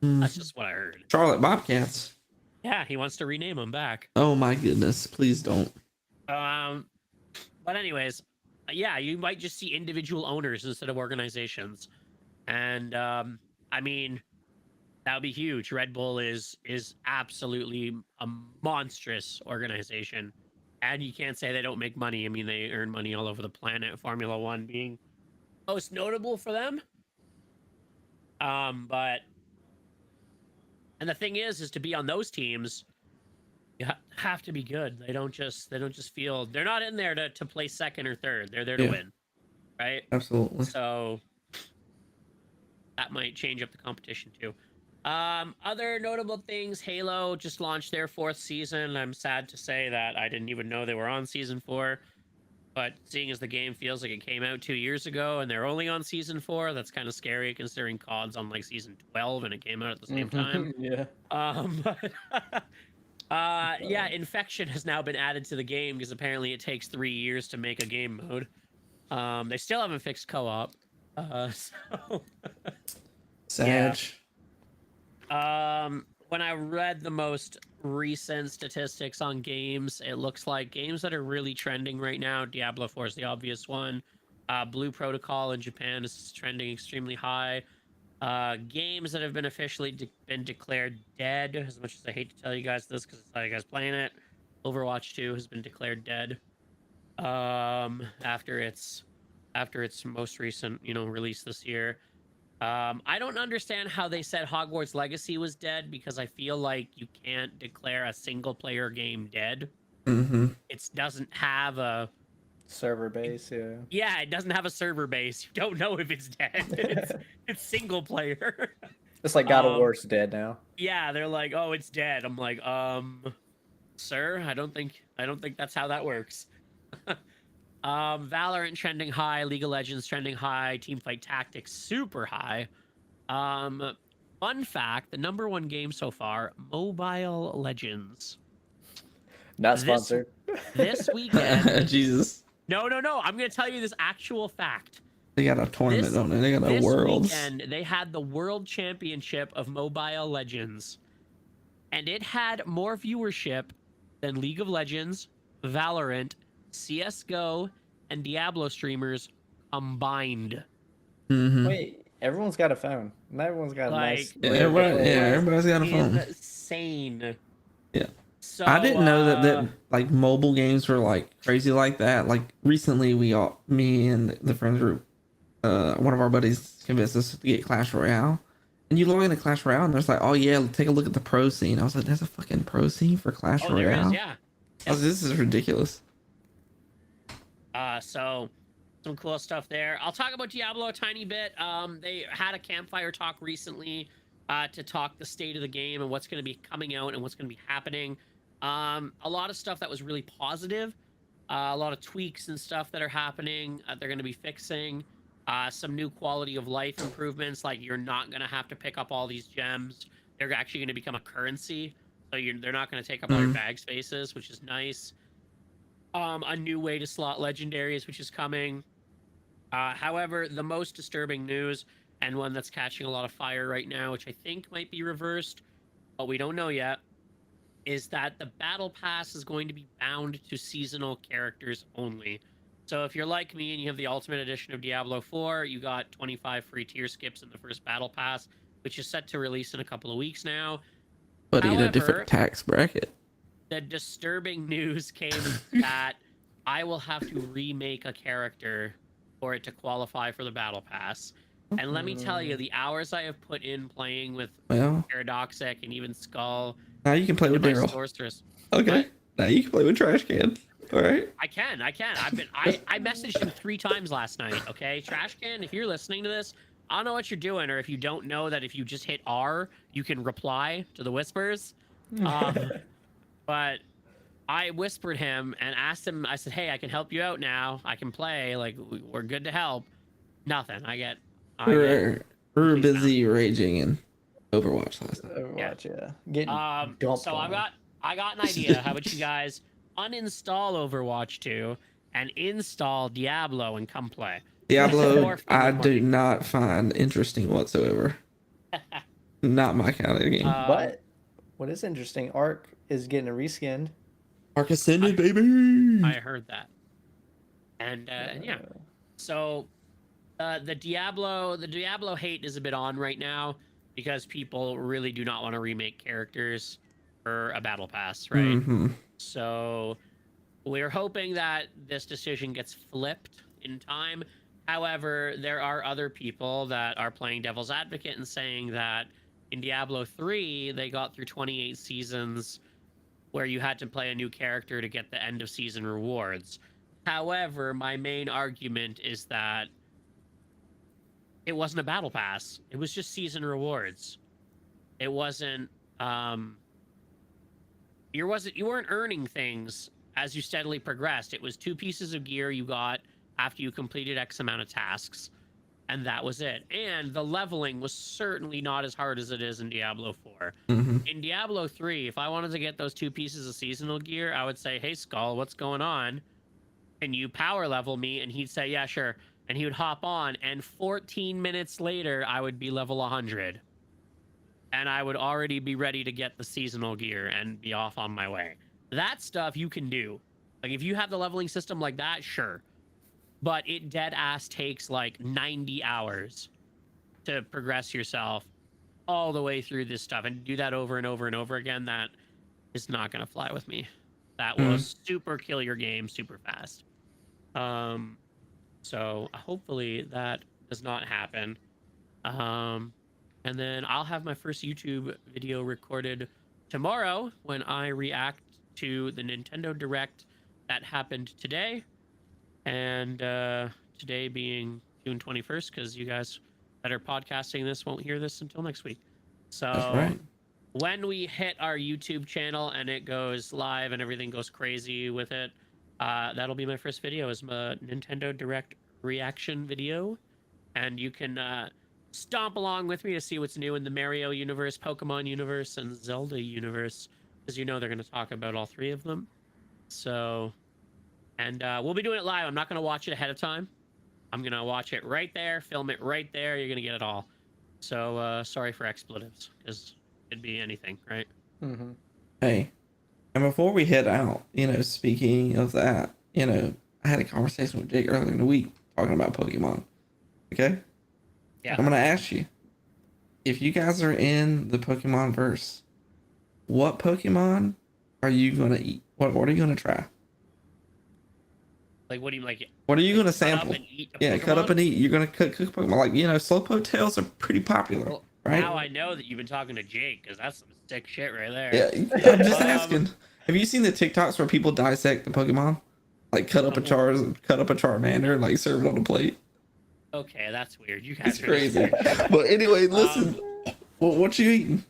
Mhm. just what I heard. Charlotte Bobcats. Yeah, he wants to rename them back. Oh my goodness! Please don't. Um, but anyways, yeah, you might just see individual owners instead of organizations, and I mean, that would be huge. Red Bull is absolutely a monstrous organization, and you can't say they don't make money. I mean, they earn money all over the planet. Formula One being most notable for them. But and the thing is to be on those teams, you have to be good. They don't just feel they're not in there to play second or third. They're there to Yeah, win, right? absolutely. So that might change up the competition too. Other notable things: Halo just launched their 4th season. I'm sad to say that I didn't even know they were on season 4. But seeing as the game feels like it came out 2 years ago and they're only on season 4, that's kind of scary considering COD's on like season 12 and it came out at the same time. Yeah. But yeah, Infection has now been added to the game because apparently it takes 3 years to make a game mode. They still haven't fixed co-op. So Sag. when I read the most recent statistics on games, it looks like games that are really trending right now, Diablo 4 is the obvious one. Blue Protocol in Japan is trending extremely high. Games that have been officially been declared dead, as much as I hate to tell you guys this because it's how you guys playing it, Overwatch 2 has been declared dead. After its most recent, release this year. I don't understand how they said Hogwarts Legacy was dead because I feel like you can't declare a single player game dead. Mm-hmm. It doesn't have a Server base, yeah. yeah, it doesn't have a server base. You don't know if it's dead. It's single player. It's like God of War's dead now. Yeah, they're like, oh, it's dead. I'm like, sir, I don't think that's how that works. Valorant trending high, League of Legends trending high, Teamfight Tactics super high. Fun fact: the number 1 game so far, Mobile Legends. Not sponsored. This weekend. Jesus. No. I'm gonna tell you this actual fact. They got a tournament, don't they? They got a This Worlds. weekend, they had the World Championship of Mobile Legends, and it had more viewership than League of Legends, Valorant, CS:GO, and Diablo streamers combined. Mm-hmm. Wait, everyone's got a phone. Not everyone's got a nice. Yeah, everybody's got a phone. Insane. Yeah. So I didn't know that like mobile games were like crazy like that. Like recently, me and the friends group, one of our buddies convinced us to get Clash Royale. And you log into Clash Royale, and there's like, oh yeah, take a look at the pro scene. I was like, there's a fucking pro scene for Clash Royale. There is, yeah. I was like, this is ridiculous. So some cool stuff there. I'll talk about Diablo a tiny bit. They had a campfire talk recently to talk the state of the game and what's going to be coming out and what's going to be happening. A lot of stuff that was really positive. A lot of tweaks and stuff that are happening. They're going to be fixing some new quality of life improvements. Like you're not going to have to pick up all these gems. They're actually going to become a currency. So they're not going to take up all your bag spaces, which is nice. A new way to slot legendaries, which is coming. However, the most disturbing news, and one that's catching a lot of fire right now, which I think might be reversed, but we don't know yet, is that the Battle Pass is going to be bound to seasonal characters only. So if you're like me and you have the Ultimate Edition of Diablo 4, you got 25 free tier skips in the first Battle Pass, which is set to release in a couple of weeks now. But in a different tax bracket. The disturbing news came that I will have to remake a character for it to qualify for the Battle Pass. And let me tell you, the hours I have put in playing with Well, Paradoxic and even Skull now you can play with and my Daryl. sorceress. Okay. What? Now you can play with Trash Can. All right. I can. I messaged him 3 times last night. Okay, Trash Can, if you're listening to this, I don't know what you're doing, or if you don't know that if you just hit R, you can reply to the whispers. But I whispered him and asked him. I said, "Hey, I can help you out now. I can play. Like we're good to help." Nothing. We I get. were complete busy raging in Overwatch last night. Overwatch, yeah. Getting dumped So on. I got an idea. How about you guys uninstall Overwatch 2 and install Diablo and come play? Diablo, More fun I than do Marty. not find interesting whatsoever. Not my kind of game. But what is interesting, Ark is getting a reskin. Arc Ascended, baby. I heard that. And yeah. So the Diablo hate is a bit on right now because people really do not want to remake characters for a battle pass, right? Mhm. So we're hoping that this decision gets flipped in time. However, there are other people that are playing devil's advocate and saying that in Diablo 3, they got through 28 seasons where you had to play a new character to get the end of season rewards. However, my main argument is that it wasn't a battle pass. It was just season rewards. It wasn't you weren't earning things as you steadily progressed. It was 2 pieces of gear you got after you completed X amount of tasks, and that was it. And the leveling was certainly not as hard as it is in Diablo 4. Mhm. In Diablo 3, if I wanted to get those 2 pieces of seasonal gear, I would say, "Hey Skull, what's going on? Can you power level me?" And he'd say, "Yeah, sure." And he would hop on, and 14 minutes later, I would be level 100. And I would already be ready to get the seasonal gear and be off on my way. That stuff you can do. Like, if you have the leveling system like that, sure. But it dead ass takes like 90 hours to progress yourself all the way through this stuff. And to do that over and over and over again, that is not going to fly with me. That will super kill your game super fast. So hopefully that does not happen. And then I'll have my first YouTube video recorded tomorrow when I react to the Nintendo Direct that happened today. And today being June 21st, because you guys that are podcasting this won't hear this until next week. So That's right. when we hit our YouTube channel and it goes live and everything goes crazy with it, that'll be my first video, is my Nintendo Direct reaction video. And you can stomp along with me to see what's new in the Mario universe, Pokemon universe, and Zelda universe, because you know they're going to talk about all 3 of them. So, and we'll be doing it live. I'm not going to watch it ahead of time. I'm going to watch it right there, film it right there. You're going to get it all. So, sorry for expletives, because it'd be anything, right? Mm-hmm. Hey, and before we head out, speaking of that, I had a conversation with Jake earlier in the week talking about Pokemon. Okay? Yeah. I'm going to ask you, if you guys are in the Pokemon verse, what Pokemon are you going to eat? What are you going to try? Like, what do you like? What are you going to Cut up sample? and eat a Yeah, cut up Pokemon? and eat. You're going to cook Pokemon. Like, Slowpoke tails are pretty popular, Well, right? now I know that you've been talking to Jake, because that's some sick shit right there. Yeah, I'm just Um, asking. Have you seen the TikToks where people dissect the Pokemon? Like, cut up a Charmander and, like, serve it on a plate? Okay, that's weird. You guys It's are crazy. just- But anyway, listen. What you eating?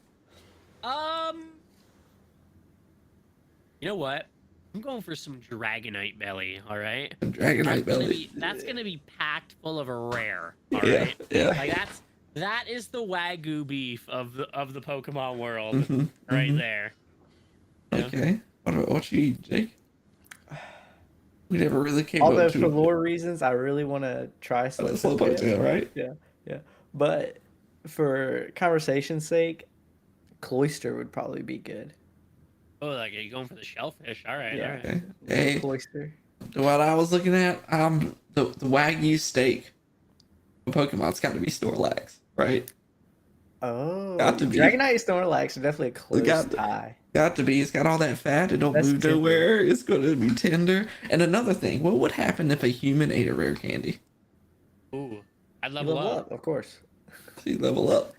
You know what? I'm going for some Dragonite belly. All right. Dragonite belly. That's gonna be packed full of a rare. All Yeah, right. yeah. Like that is the Wagyu beef of the Pokemon world, Mhm, right mhm. there. Yeah. Okay. What you eat, Jake? We never really came Although up to for it. lore reasons, I really want to try Slowpoke tail, right? Yeah, yeah. But for conversation's sake, Cloyster would probably be good. Oh, like are you going for the shellfish? All right. Yeah. All right. Okay. Hey, Cloyster. what I was looking at, the Wagyu steak from Pokemon's got to be Snorlax, right? Oh, Got to be. Dragonite and Snorlax are definitely a close got to- tie. Got to be. It's got all that fat. It don't That's move tender. nowhere. It's going to be tender. And another thing, what would happen if a human ate a rare candy? Ooh, I'd You level level up. up, of course. So you level up.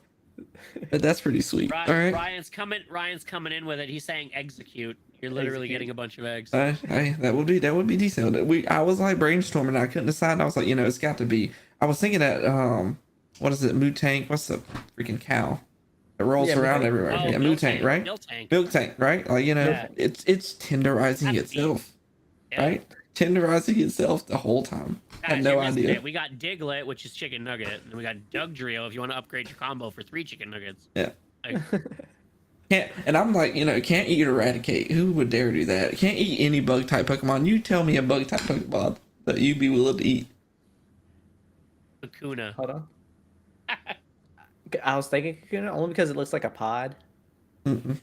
But that's pretty sweet. All right. Ryan's coming in with it. He's saying execute. You're literally Execute. getting a bunch of eggs. That would be decent. I was like brainstorming. I couldn't decide. I was like, it's got to be. I was thinking that what is it? Moo Tank. What's the freaking cow that rolls Yeah, around Moo-Tank. everywhere? Oh, Yeah, Moo Tank, right? Milk tank. Milk Tank, right? Like Yeah. it's tenderizing That's itself, Yeah. right? Tenderizing itself the whole time. I had Guys, no you're missing idea. it. We got Diglett, which is chicken nugget, and we got Dugtrio if you want to upgrade your combo for 3 chicken nuggets. Yeah. Like, Can't, and I'm like, can't eat Eradicate. Who would dare do that? Can't eat any bug type Pokemon. You tell me a bug type Pokemon that you'd be willing to eat. Kakuna. Hold on. I was thinking Kakuna only because it looks like a pod. Mm-mm.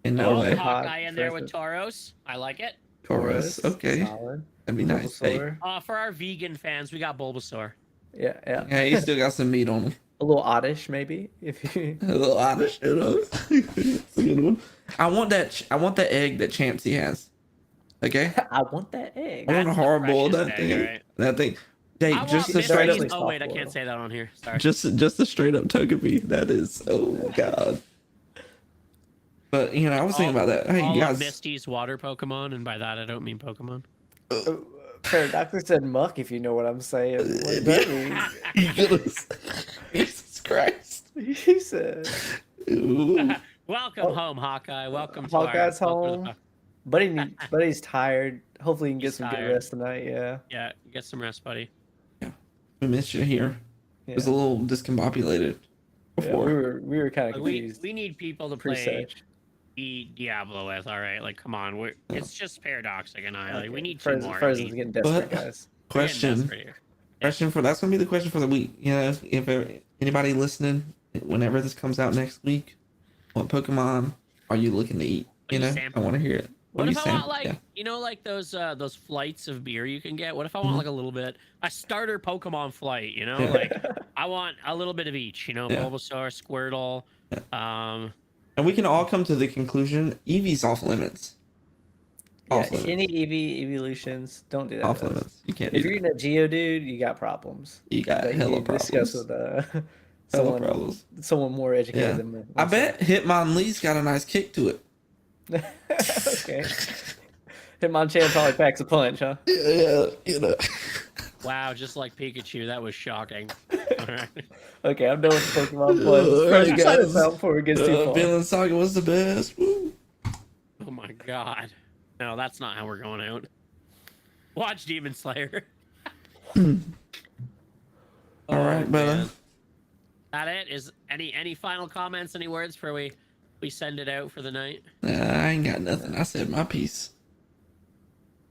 In no Oh, way. Hawkeye in there for with Tauros. I like it. Taurus. Okay. Solid. That'd be nice. Hey, Bulbasaur. For our vegan fans, we got Bulbasaur. Yeah, yeah. yeah, he still got some meat on him. A little oddish, maybe. If you. A little honest, It's a good one. I want that egg that Chansey has. Okay. I want that egg. I want a That's the hard boil precious that egg, thing. right? That thing. Hey, I just want a straight up, Mysteries- Oh wait, I soft can't boil. say that on here. Sorry. just a straight up Togepi. That is, oh god. But I was thinking about that. Hey, all you of guys. Misty's water Pokemon, and by that I don't mean Pokemon. Oh, Paradoxer said muck, if you know what I'm saying. What does that mean? Jesus Christ. He said. Ooh. Welcome Oh. home, Hawkeye. Welcome to Hawkeye's welcome to home. Buddy's tired. Hopefully he can get He's some tired. good rest tonight. Yeah. Yeah, get some rest, buddy. We missed you here. Yeah. It was a little discombobulated Yeah, before. we were kind of We confused. need people to play Pre-search. Diablo with. All right, like come on, it's just Paradoxic and I. Like we need two Frozen, more. Frozen's getting desperate, But- guys. We're getting Question. desperate here. That's gonna be the question for the week. If anybody listening, whenever this comes out next week, what Pokemon are you looking to eat? What you I sample? want to hear it. What do if you I want sample? like Yeah. like those flights of beer you can get? What if I Mm-hmm. want like a little bit a starter Pokemon flight? Yeah. Like I want a little bit of each. Yeah. Bulbasaur, Squirtle. And we can all come to the conclusion: Eevee's off limits. Yeah, Off limits. any evolutions, don't do that. Off guys. limits. You can't If do you're that. in a Geodude, you got problems. You got That hella you discuss with Hella someone, someone more educated Yeah. than me. I bet Hitmonlee's got a nice kick to it. Okay. Hitmonchan probably packs a punch, huh? Yeah. Wow, just like Pikachu, that was shocking. All right. Okay, I'm done with the Pokemon puns. Alright, First, sign us guys. out before it gets too far. Vinland Saga was the best. Woo. Oh my god. No, that's not how we're going out. Watch Demon Slayer. All right, brother. man. That it? Is any final comments, any words before we send it out for the night? I ain't got nothing. I said my piece.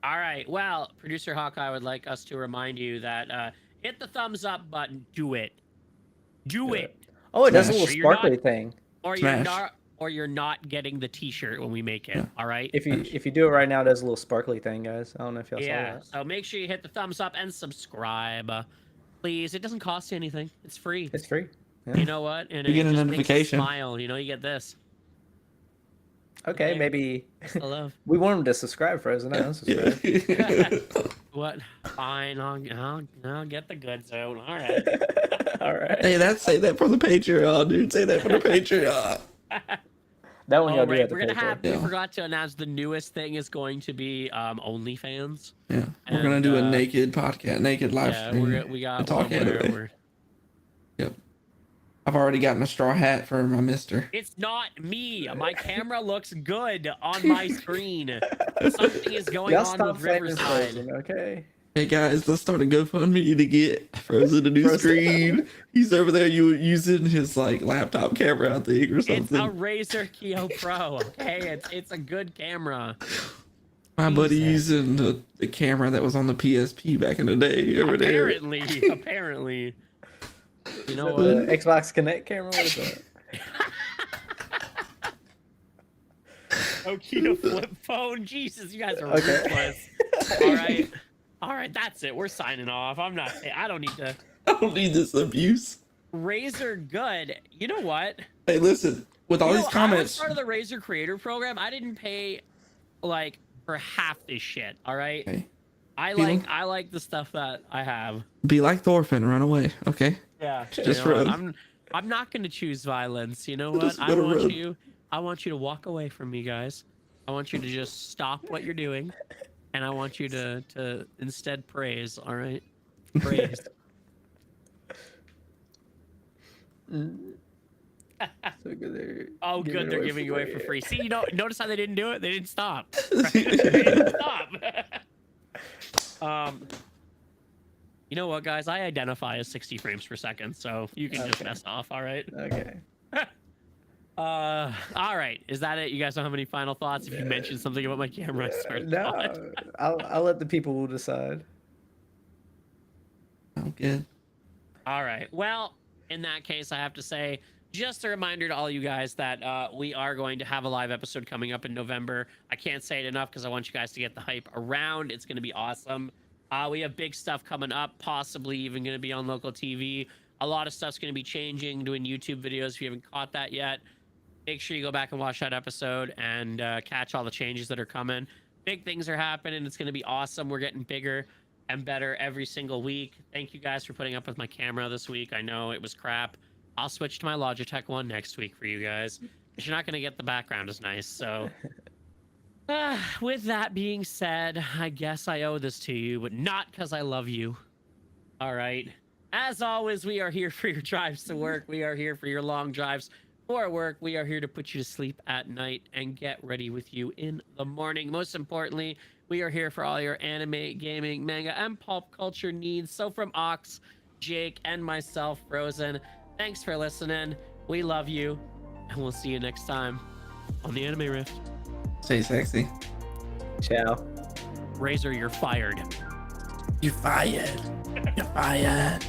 All right. Well, producer Hawkeye would like us to remind you that hit the thumbs up button. Do it. Do it. Oh, it does a Smash. little Or you're sparkly not- thing. Or Smash. you're not. Or you're not getting the T-shirt when we make it. Yeah. All right. If you do it right now, it does a little sparkly thing, guys. I don't know if y'all saw Yeah. that. So make sure you hit the thumbs up and subscribe, please. It doesn't cost you anything. It's free. It's free. Yeah. You know what? And You get a just makes you notification. Smile. You know, you get this. Okay, Okay. maybe I love. we want them to subscribe, Frozen. Not unsubscribe. What? Fine. I'll get the goods out. All right. All right. Hey, say that for the Patreon, dude. Say that for the Patreon. That one Oh, y'all do right. have to We're gonna pay for. have. Yeah. We forgot to announce the newest thing is going to be OnlyFans. Yeah, we're gonna And, do a naked podcast, naked live Yeah, stream. we got and talk one where anime. we're. Yep. I've already gotten a straw hat for my mister. It's not me. My camera looks good on my screen. Something is going Y'all on stop with saying Riverside. Frozen, okay? Hey guys, let's start a GoFundMe to get Frozen a new Frozen. screen. He's over there using his like laptop camera, I think, or It's a something. Razer Kyo Pro. Okay, it's a good camera. My buddy Jesus. using the camera that was on the PSP back in the day over there. Apparently. You know The what? Xbox Connect camera. What is that? Okita flip phone. Jesus, you guys are Okay. ruthless. All right, that's it. We're signing off. I don't need to. I don't need this abuse. Razer good. You know what? Hey, listen, with all You these know, I was comments, part of the Razer Creator Program. I didn't pay like for half this shit. All right. okay, I Feel like 'em? I like the stuff that I have. Be like Thorfinn, run away. Okay. Yeah. Just you know what? run. I'm not gonna choose violence. You know what? Just gotta run. I want you to walk away from me, guys. I want you to just stop what you're doing, and I want you to instead praise. All right, praise. So good. Oh, good. They're giving away for free. See, notice how they didn't do it? They didn't stop. They didn't stop. You know what, guys? I identify as 60 frames per second, so you can just mess off. All right. Okay. All right. Is that it? You guys don't have any final thoughts? If you mentioned something about my camera, I swear to God. No, I'll let the people decide. I'm good. All right. Well, in that case, I have to say, just a reminder to all you guys that we are going to have a live episode coming up in November. I can't say it enough because I want you guys to get the hype around. It's going to be awesome. We have big stuff coming up, possibly even going to be on local TV. A lot of stuff's going to be changing, doing YouTube videos. If you haven't caught that yet, make sure you go back and watch that episode and catch all the changes that are coming. Big things are happening. It's going to be awesome. We're getting bigger and better every single week. Thank you guys for putting up with my camera this week. I know it was crap. I'll switch to my Logitech one next week for you guys. But you're not going to get the background as nice. So with that being said, I guess I owe this to you, but not because I love you. All right. As always, we are here for your drives to work. We are here for your long drives for work. We are here to put you to sleep at night and get ready with you in the morning. Most importantly, we are here for all your anime, gaming, manga, and pulp culture needs. So from Ox, Jake, and myself, Frozen, thanks for listening. We love you, and we'll see you next time on the Anime Rift. Stay sexy. Ciao. Razor, you're fired. You're fired. You're fired.